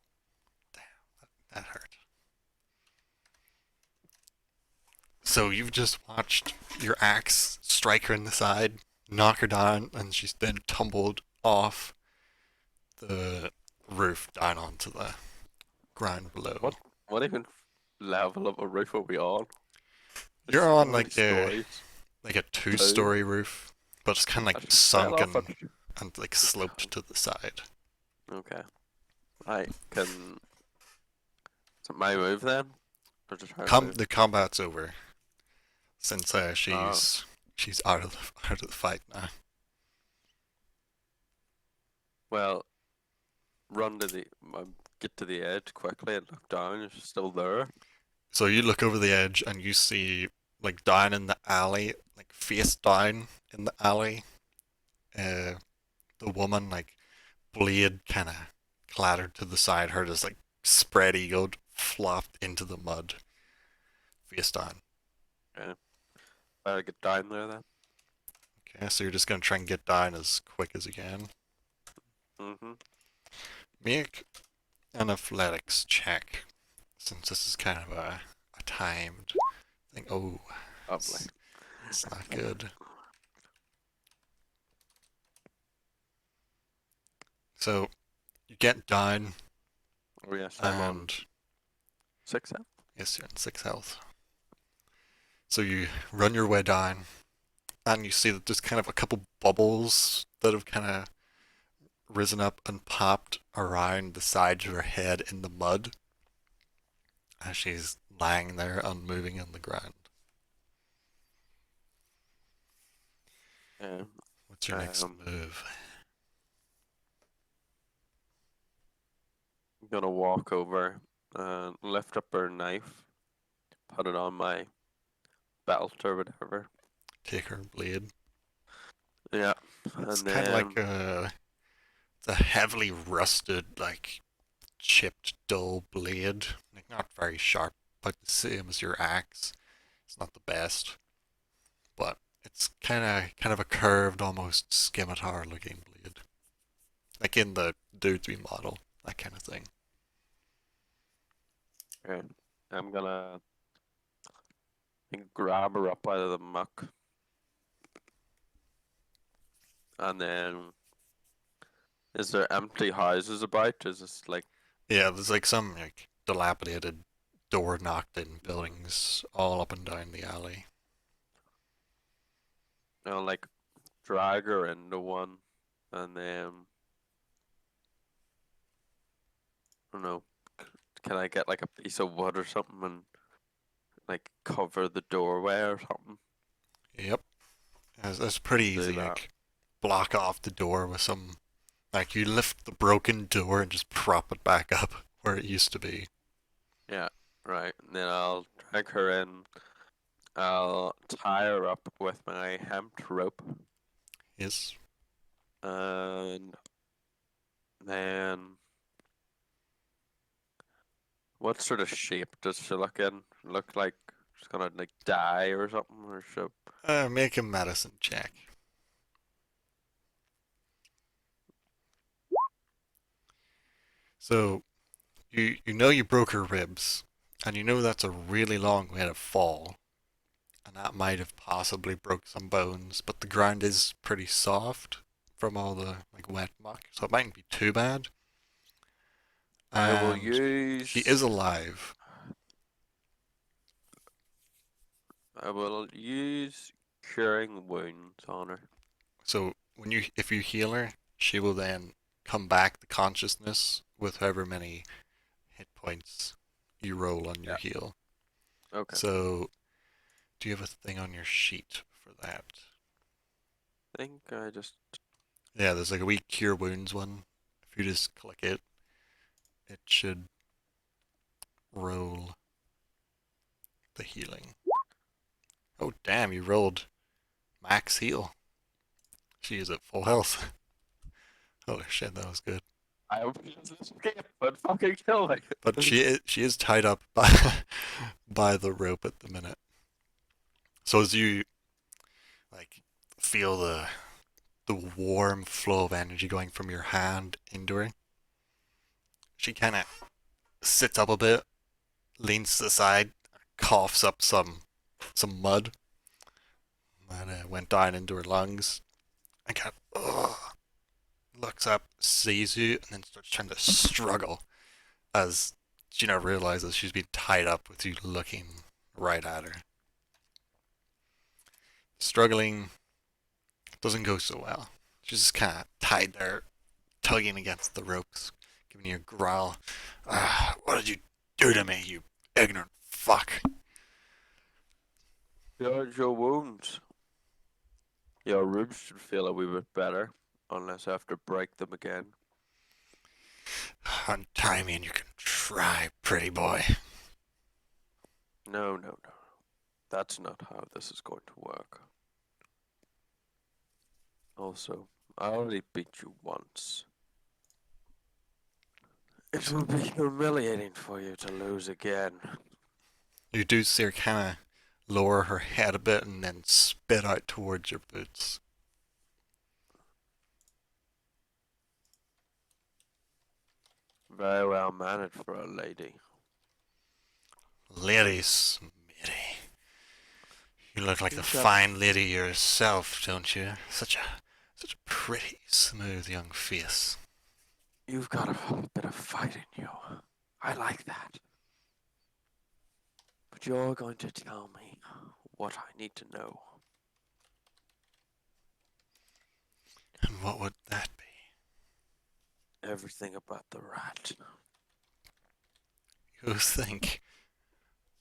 Speaker 1: that hurt. So you've just watched your axe strike her in the side, knock her down, and she's then tumbled off the roof down onto the ground below.
Speaker 2: What what even level of a roof are we on?
Speaker 1: You're
Speaker 2: It's
Speaker 1: on
Speaker 2: how many stories?
Speaker 1: like a
Speaker 2: Two.
Speaker 1: two-story roof, but it's kind of
Speaker 2: I
Speaker 1: like
Speaker 2: just fell off it.
Speaker 1: sunken and like sloped to the side.
Speaker 2: Okay. I can. Is it my move then? Or just her move?
Speaker 1: The combat's over since
Speaker 2: Oh.
Speaker 1: she's out of out of the fight now.
Speaker 2: Well, run to the. Get to the edge quickly and look down. Is she still there?
Speaker 1: So you look over the edge and you see like down in the alley, like face down in the alley, uh, the woman like blade kind of clattered to the side, her just like spread eagled, flopped into the mud, face down.
Speaker 2: Okay. Better get down there then.
Speaker 1: Okay, so you're just gonna try and get down as quick as you can.
Speaker 2: Mm-hmm.
Speaker 1: Make an athletics check, since this is kind of a timed thing. Oh,
Speaker 2: Lovely.
Speaker 1: it's not good. So you get down,
Speaker 2: Oh yes, I'm on
Speaker 1: and
Speaker 2: 6 now.
Speaker 1: yes, you're in 6 health. So you run your way down, and you see that there's kind of a couple bubbles that have kind of risen up and popped around the sides of her head in the mud as she's lying there unmoving on the ground.
Speaker 2: Yeah.
Speaker 1: What's your next
Speaker 2: I'm
Speaker 1: move?
Speaker 2: gonna walk over and lift up her knife, put it on my belt or whatever.
Speaker 1: Take her blade.
Speaker 2: Yeah,
Speaker 1: It's
Speaker 2: and
Speaker 1: kind of like
Speaker 2: then
Speaker 1: it's a heavily rusted, like chipped, dull blade. Like not very sharp, but the same as your axe. It's not the best, but it's kind of a curved, almost scimitar looking blade, like in the Dudesby model, that kind of thing.
Speaker 2: okay, I'm gonna grab her up out of the muck, and then is there empty houses about? Is this like
Speaker 1: Yeah, there's like some like dilapidated, door knocked in buildings all up and down the alley.
Speaker 2: like drag her into one, and then I don't know, can I get like a piece of wood or something and like cover the doorway or something?
Speaker 1: Yep, that's pretty
Speaker 2: Do
Speaker 1: easy.
Speaker 2: that.
Speaker 1: Like block off the door with some. Like you lift the broken door and just prop it back up where it used to be.
Speaker 2: Yeah, right. And then I'll drag her in. I'll tie her up with my hemp rope,
Speaker 1: Yes.
Speaker 2: and then what sort of shape does she look in? Look like she's gonna like die or something, or she?
Speaker 1: Make a medicine check. So you know you broke her ribs, and you know that's a really long way to fall, and that might have possibly broke some bones, but the ground is pretty soft from all the like wet muck, so it mightn't be too bad.
Speaker 2: I will
Speaker 1: And she is
Speaker 2: use.
Speaker 1: alive,
Speaker 2: I will use curing wounds on her.
Speaker 1: so when you if you heal her, she will then come back to consciousness with however many hit points you roll on your
Speaker 2: Yeah.
Speaker 1: heal.
Speaker 2: Okay.
Speaker 1: So, do you have a thing on your sheet for that?
Speaker 2: I think I just.
Speaker 1: Yeah, there's like a wee cure wounds one. If you just click it, it should roll the healing. Oh, damn, you rolled max heal. She is at full health. Holy shit, that was good.
Speaker 2: I hope he doesn't escape, but fucking kill me.
Speaker 1: But she is tied up by by the rope at the minute. So as you like feel the warm flow of energy going from your hand into her, she kind of sits up a bit, leans to the side, coughs up some mud that went down into her lungs, and kind of looks up, sees you, and then starts trying to struggle as she now realizes she's been tied up with you looking right at her. Struggling doesn't go so well. She's just kind of tied there, tugging against the ropes, giving you a growl. Ah, what did you do to me, you ignorant fuck?
Speaker 2: Your wounds. Your ribs should feel a wee bit better, unless I have to break them again.
Speaker 1: Untie me and you can try, pretty boy.
Speaker 2: No, no, no. That's not how this is going to work. Also, I already beat you once. It will be humiliating for you to lose again.
Speaker 1: You do see her kind of lower her head a bit and then spit out towards your boots.
Speaker 2: Very well mannered for a lady.
Speaker 1: Lady Smitty. You look like the
Speaker 2: You've got
Speaker 1: fine lady yourself, don't you? Such a pretty, smooth young face.
Speaker 2: you've got a bit of fight in you. I like that. But you're going to tell me what I need to know.
Speaker 1: And what would that be?
Speaker 2: Everything about the rat.
Speaker 1: You think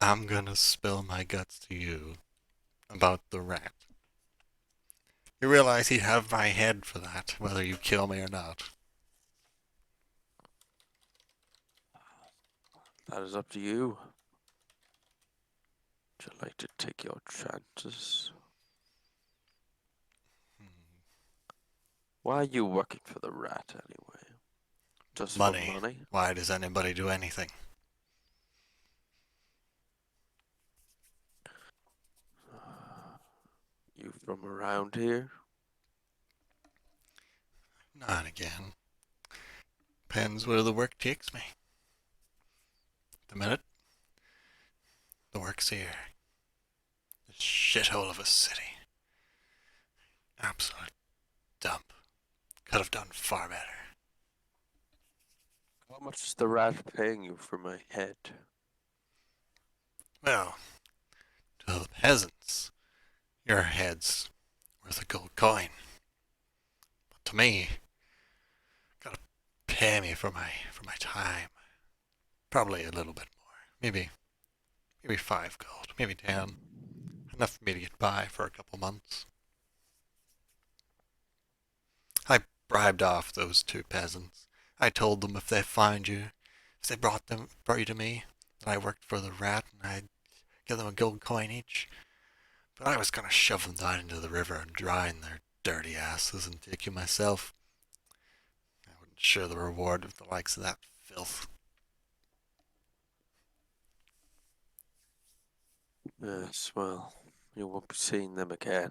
Speaker 1: I'm gonna spill my guts to you about the rat? You realize you have my head for that, whether you kill me or not.
Speaker 2: That is up to you. Would you like to take your chances? Why are you working for the rat anyway? Just for
Speaker 1: Money.
Speaker 2: money?
Speaker 1: Why does anybody do anything?
Speaker 2: You from around here?
Speaker 1: Not again. Depends where the work takes me. The minute the work's here. This shithole of a city. Absolute dump. Could have done far better.
Speaker 2: How much is the rat paying you for my head?
Speaker 1: Well, to the peasants, your head's worth a gold coin. But to me, gotta pay me for my time. Probably a little bit more. Maybe 5 gold, maybe 10. Enough for me to get by for a couple months. I bribed off those two peasants. I told them if they found you, if they brought you to me, that I worked for the rat and I'd give them a gold coin each. But I was gonna shove them down into the river and drown their dirty asses and take you myself. I wouldn't share the reward with the likes of that filth.
Speaker 2: Yes, well, you won't be seeing them again.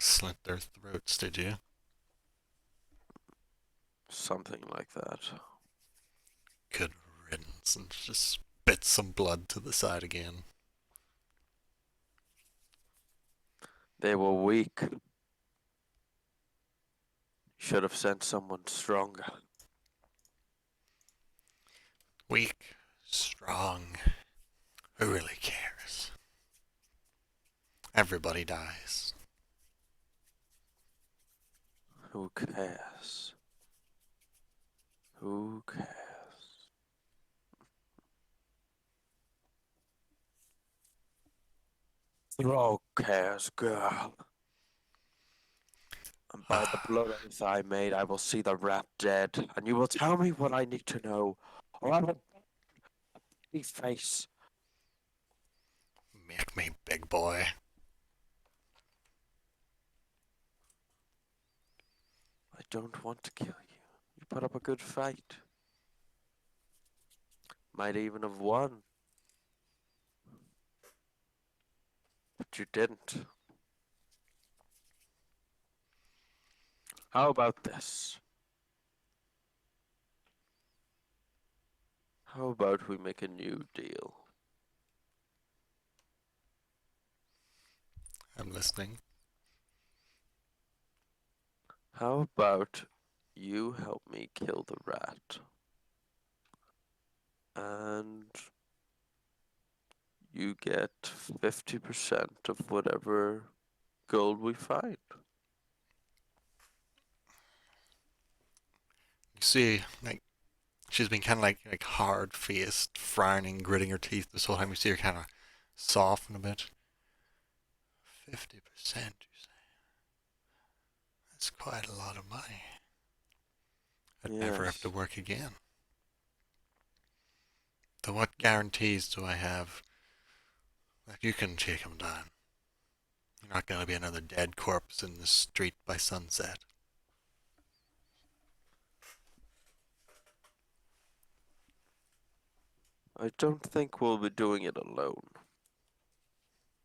Speaker 1: Slit their throats, did you?
Speaker 2: Something like that.
Speaker 1: Good riddance, and just spit some blood to the side again.
Speaker 2: They were weak. Should have sent someone stronger.
Speaker 1: Weak, strong. Who really cares? Everybody dies.
Speaker 2: Who cares? Who cares? Throg cares, girl. And by the blood oath I made, I will see the rat dead, and you will tell me what I need to know, or I will be face.
Speaker 1: Make me big boy.
Speaker 2: I don't want to kill you. You put up a good fight. Might even have won. But you didn't. How about this? How about we make a new deal?
Speaker 1: I'm listening.
Speaker 2: How about you help me kill the rat? And you get 50% of whatever gold we find.
Speaker 1: You see, like, she's been kind of like hard-faced, frowning, gritting her teeth this whole time. You see her kind of soften a bit. 50%, you say? That's quite a lot of money. I'd never have to
Speaker 2: Yes.
Speaker 1: work again. So what guarantees do I have that you can take him down? You're not going to be another dead corpse in the street by sunset.
Speaker 2: I don't think we'll be doing it alone.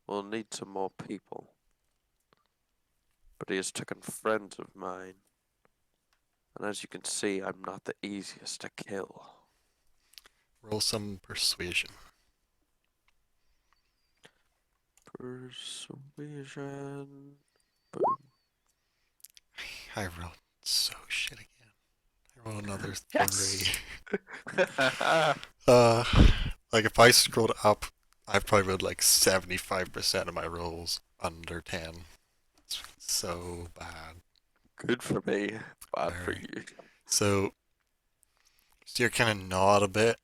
Speaker 2: We'll need some more people. But he has taken friends of mine. And as you can see, I'm not the easiest to kill.
Speaker 1: Roll some persuasion.
Speaker 2: Persuasion. Boom.
Speaker 1: I rolled so shit again. I rolled another 3.
Speaker 2: Yes!
Speaker 1: uh, like if I scrolled up, I've probably rolled like 75% of my rolls under 10. It's so bad.
Speaker 2: Good for me, bad for
Speaker 1: Very.
Speaker 2: you.
Speaker 1: So you're kind of gnawed a bit.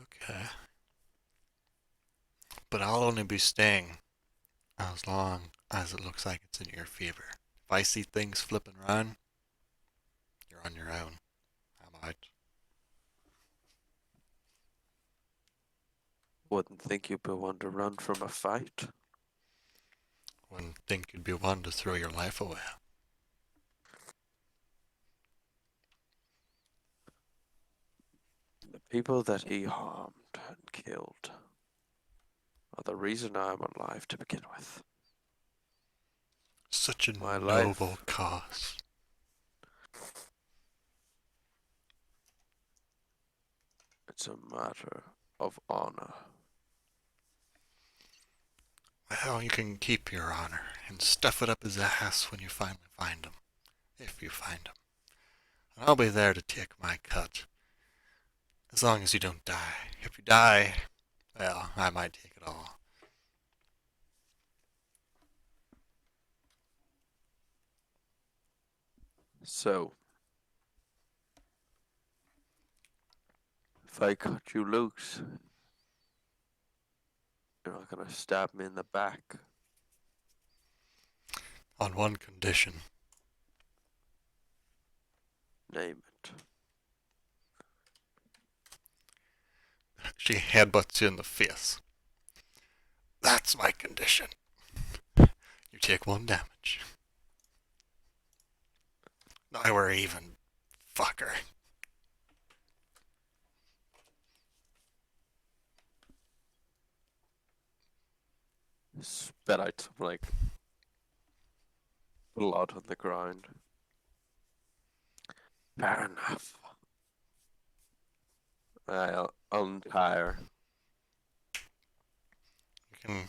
Speaker 1: Okay. But I'll only be staying as long as it looks like it's in your favor. If I see things flipping around, you're on your own. I'm out.
Speaker 2: Wouldn't think you'd be one to run from a fight.
Speaker 1: Wouldn't think you'd be one to throw your life away.
Speaker 2: The people that he harmed and killed are the reason I'm alive to begin with.
Speaker 1: Such a
Speaker 2: My
Speaker 1: noble
Speaker 2: life,
Speaker 1: cause.
Speaker 2: it's a matter of honor.
Speaker 1: Well, you can keep your honor and stuff it up his ass when you finally find him. If you find him. And I'll be there to take my cut. As long as you don't die. If you die, well, I might take it all.
Speaker 2: So, if I cut you loose, you're not gonna stab me in the back.
Speaker 1: On one condition.
Speaker 2: Name it.
Speaker 1: She headbutts you in the face. That's my condition. You take 1 damage. Now we're even, fucker.
Speaker 2: Spit out some, like, blood on the ground. Fair enough. I'll untie her.
Speaker 1: You can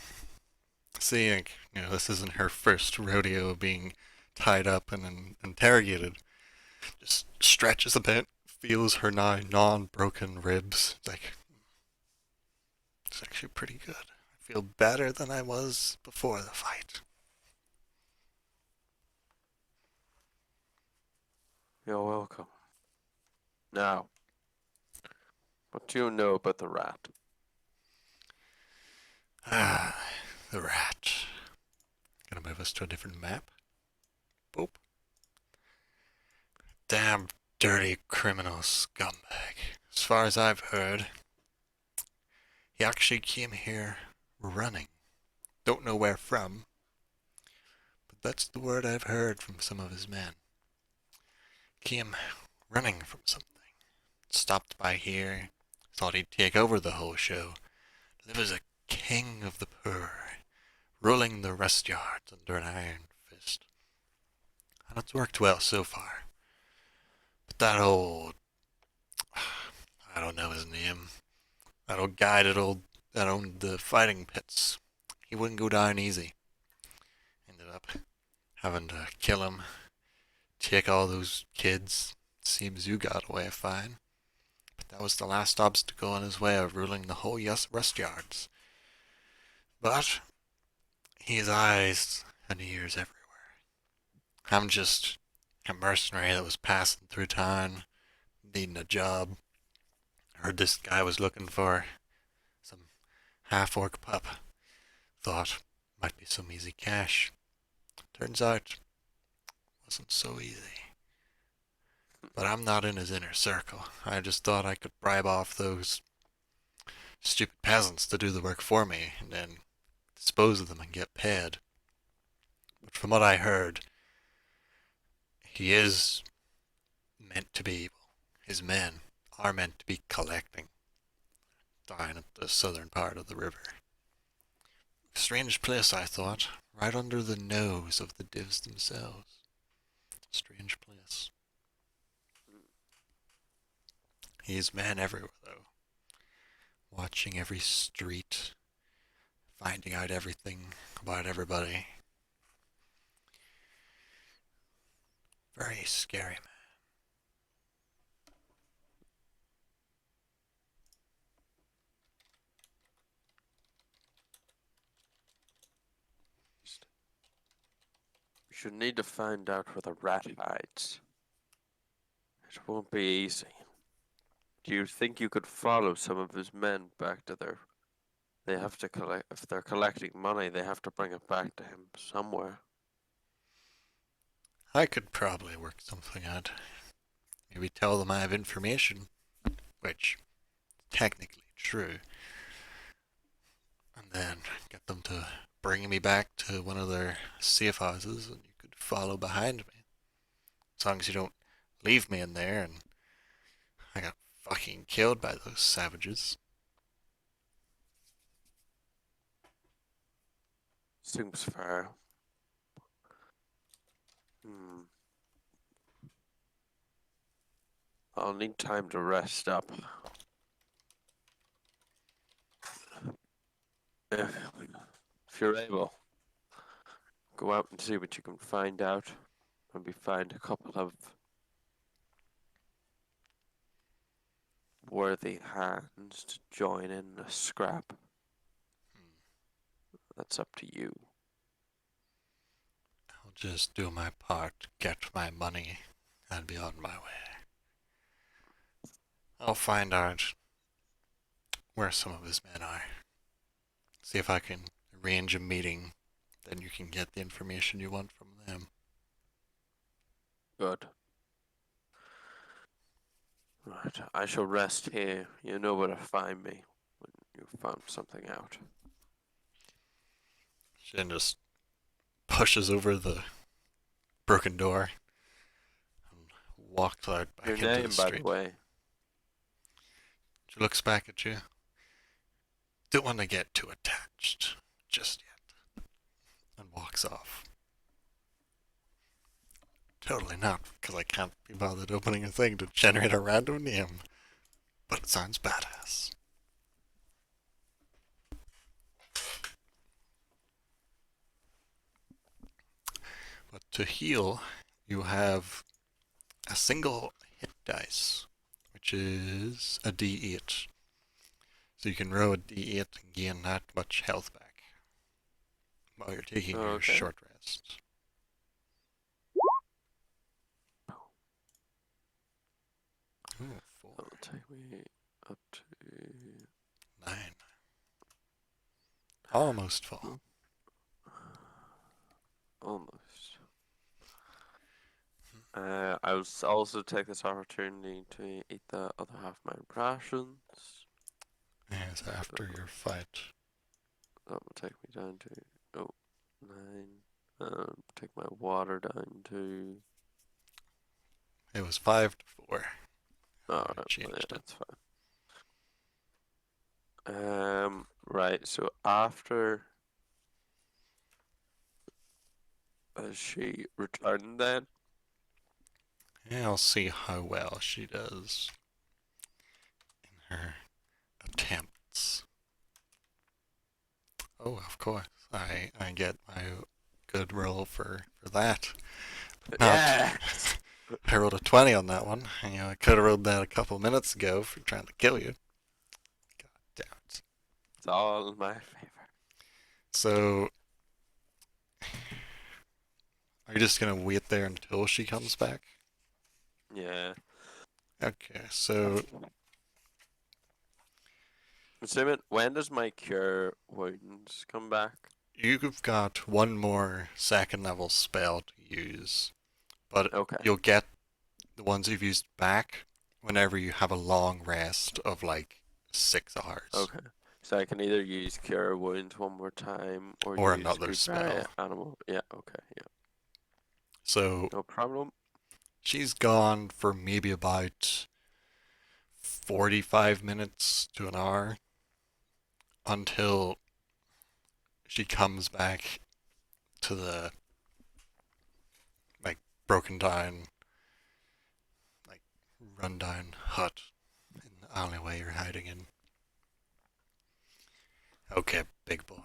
Speaker 1: see, like, this isn't her first rodeo being tied up and interrogated. Just stretches a bit, feels her now non-broken ribs. It's actually pretty good. I feel better than I was before the fight.
Speaker 2: You're welcome. Now, what do you know about the rat?
Speaker 1: Ah, the rat. Gonna move us to a different map. Boop. Damn dirty criminal scumbag. As far as I've heard, he actually came here running. Don't know where from, but that's the word I've heard from some of his men. Came running from something. Stopped by here. Thought he'd take over the whole show. Live as a king of the poor, ruling the rest yards under an iron fist. And it's worked well so far. But that old... I don't know his name. That old guy that owned the fighting pits. He wouldn't go down easy. Ended up having to kill him, take all those kids. Seems you got away fine. But that was the last obstacle in his way of ruling the whole rest yards. But he has eyes and ears everywhere. I'm just a mercenary that was passing through town, needing a job. Heard this guy was looking for some half-orc pup. Thought might be some easy cash. Turns out wasn't so easy. But I'm not in his inner circle. I just thought I could bribe off those stupid peasants to do the work for me and then dispose of them and get paid. But from what I heard, he is meant to be evil. His men are meant to be collecting down at the southern part of the river. Strange place, I thought. Right under the nose of the divs themselves. Strange place. He has men everywhere, though. Watching every street. Finding out everything about everybody. Very scary, man.
Speaker 2: We should need to find out where the rat hides. It won't be easy. Do you think you could follow some of his men back to their... They have to collect... If they're collecting money, they have to bring it back to him somewhere.
Speaker 1: I could probably work something out. Maybe tell them I have information, which technically true, and then get them to bring me back to one of their safe houses, and you could follow behind me. As long as you don't leave me in there and I got fucking killed by those savages.
Speaker 2: Seems fair. Hmm. I'll need time to rest up. If you're able, go out and see what you can find out. Maybe find a couple of worthy hands to join in a scrap. That's up to you.
Speaker 1: I'll just do my part, get my money, and be on my way. I'll find out where some of his men are. See if I can arrange a meeting. Then you can get the information you want from them.
Speaker 2: Good. Right, I shall rest here. You know where to find me when you've found something out.
Speaker 1: Shin just pushes over the broken door and walks out back
Speaker 2: Your
Speaker 1: into
Speaker 2: name,
Speaker 1: the
Speaker 2: by the
Speaker 1: street.
Speaker 2: way.
Speaker 1: She looks back at you. Don't want to get too attached just yet. And walks off. Totally not, because I can't be bothered opening a thing to generate a random name. But it sounds badass. But to heal, you have a single hit dice, which is a d8. So you can roll a d8 and gain that much health back while you're taking your
Speaker 2: Okay.
Speaker 1: short rest. Ooh, 4,
Speaker 2: That will take me up to
Speaker 1: 9. Almost full.
Speaker 2: almost. I will also take this opportunity to eat the other half of my rations.
Speaker 1: Yes, after your fight.
Speaker 2: That will take me down to 9. Take my water down to.
Speaker 1: It was 5 to 4. I
Speaker 2: Alright, yeah,
Speaker 1: changed it.
Speaker 2: that's fine. Right, so after she returned then?
Speaker 1: Yeah, I'll see how well she does in her attempts. Oh, of course. I get my good roll for that. But not.
Speaker 2: Yes!
Speaker 1: I rolled a 20 on that one. I could have rolled that a couple minutes ago for trying to kill you. God damn it.
Speaker 2: It's all in my favor.
Speaker 1: So, are you just gonna wait there until she comes back?
Speaker 2: Yeah.
Speaker 1: Okay, so
Speaker 2: Simon, when does my cure wounds come back?
Speaker 1: you've got one more second level spell to use, but
Speaker 2: Okay.
Speaker 1: you'll get the ones you've used back whenever you have a long rest of like 6 hours.
Speaker 2: Okay. So I can either use cure wounds one more time or
Speaker 1: Or
Speaker 2: use
Speaker 1: another
Speaker 2: goodbye
Speaker 1: spell.
Speaker 2: animal. Yeah, okay, yeah.
Speaker 1: So
Speaker 2: No problem.
Speaker 1: she's gone for maybe about 45 minutes to an hour until she comes back to the like broken down, like run down hut in the alleyway you're hiding in. Okay, big boy.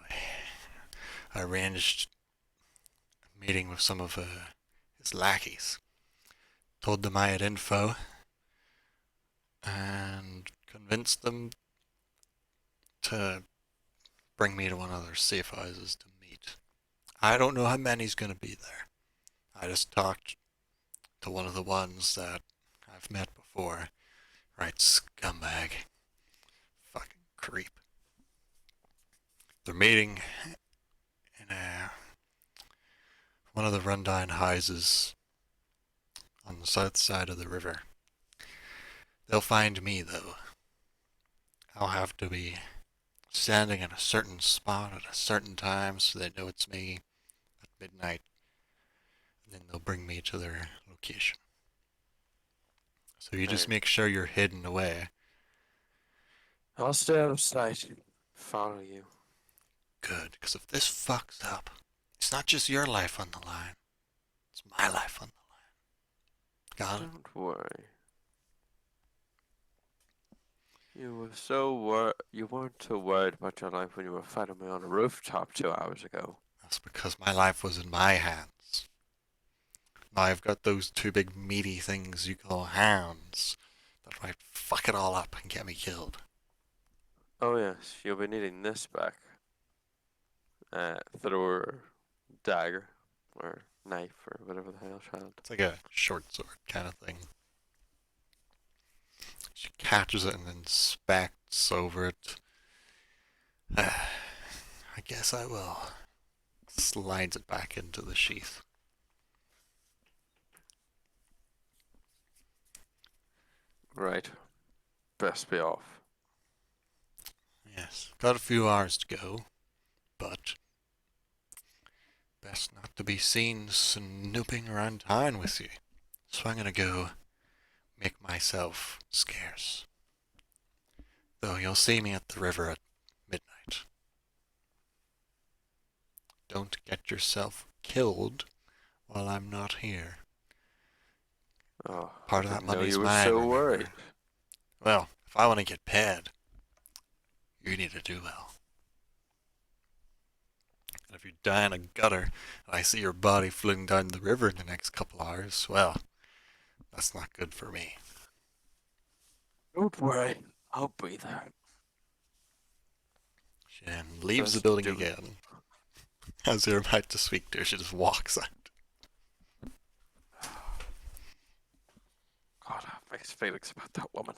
Speaker 1: I arranged a meeting with some of his lackeys. Told them I had info and convinced them to bring me to one of their safe houses to meet. I don't know how many's gonna be there. I just talked to one of the ones that I've met before. Right, scumbag. Fucking creep. They're meeting in one of the rundown houses on the south side of the river. They'll find me, though. I'll have to be standing in a certain spot at a certain time so they know it's me at midnight. And then they'll bring me to their location. So you just
Speaker 2: Right.
Speaker 1: make sure you're hidden away.
Speaker 2: I'll stay out of sight. Follow you.
Speaker 1: Good, because if this fucks up, it's not just your life on the line, it's my life on the line. Got it?
Speaker 2: Don't worry. You weren't too worried about your life when you were fighting me on a rooftop 2 hours ago.
Speaker 1: That's because my life was in my hands. Now I've got those two big meaty things you call hands that might fuck it all up and get me killed.
Speaker 2: Oh yes, you'll be needing this back. Throw her dagger or knife or whatever the hell she had.
Speaker 1: It's like a short sword kind of thing. She catches it and then specks over it. I guess I will. Slides it back into the sheath.
Speaker 2: Right. Best be off.
Speaker 1: Yes. Got a few hours to go, but best not to be seen snooping around town with you. So I'm gonna go make myself scarce. Though you'll see me at the river at midnight. Don't get yourself killed while I'm not here.
Speaker 2: Oh, I
Speaker 1: Part of that
Speaker 2: didn't know
Speaker 1: money's
Speaker 2: you were
Speaker 1: mine,
Speaker 2: so
Speaker 1: remember?
Speaker 2: worried.
Speaker 1: Well, if I want to get paid, you need to do well. And if you die in a gutter and I see your body floating down the river in the next couple hours, well, that's not good for me.
Speaker 2: Don't worry, I'll be there.
Speaker 1: She then leaves the
Speaker 2: Let's
Speaker 1: building
Speaker 2: do it.
Speaker 1: again. As you're about to speak to her, she just walks out.
Speaker 2: God have mixed feelings about that woman.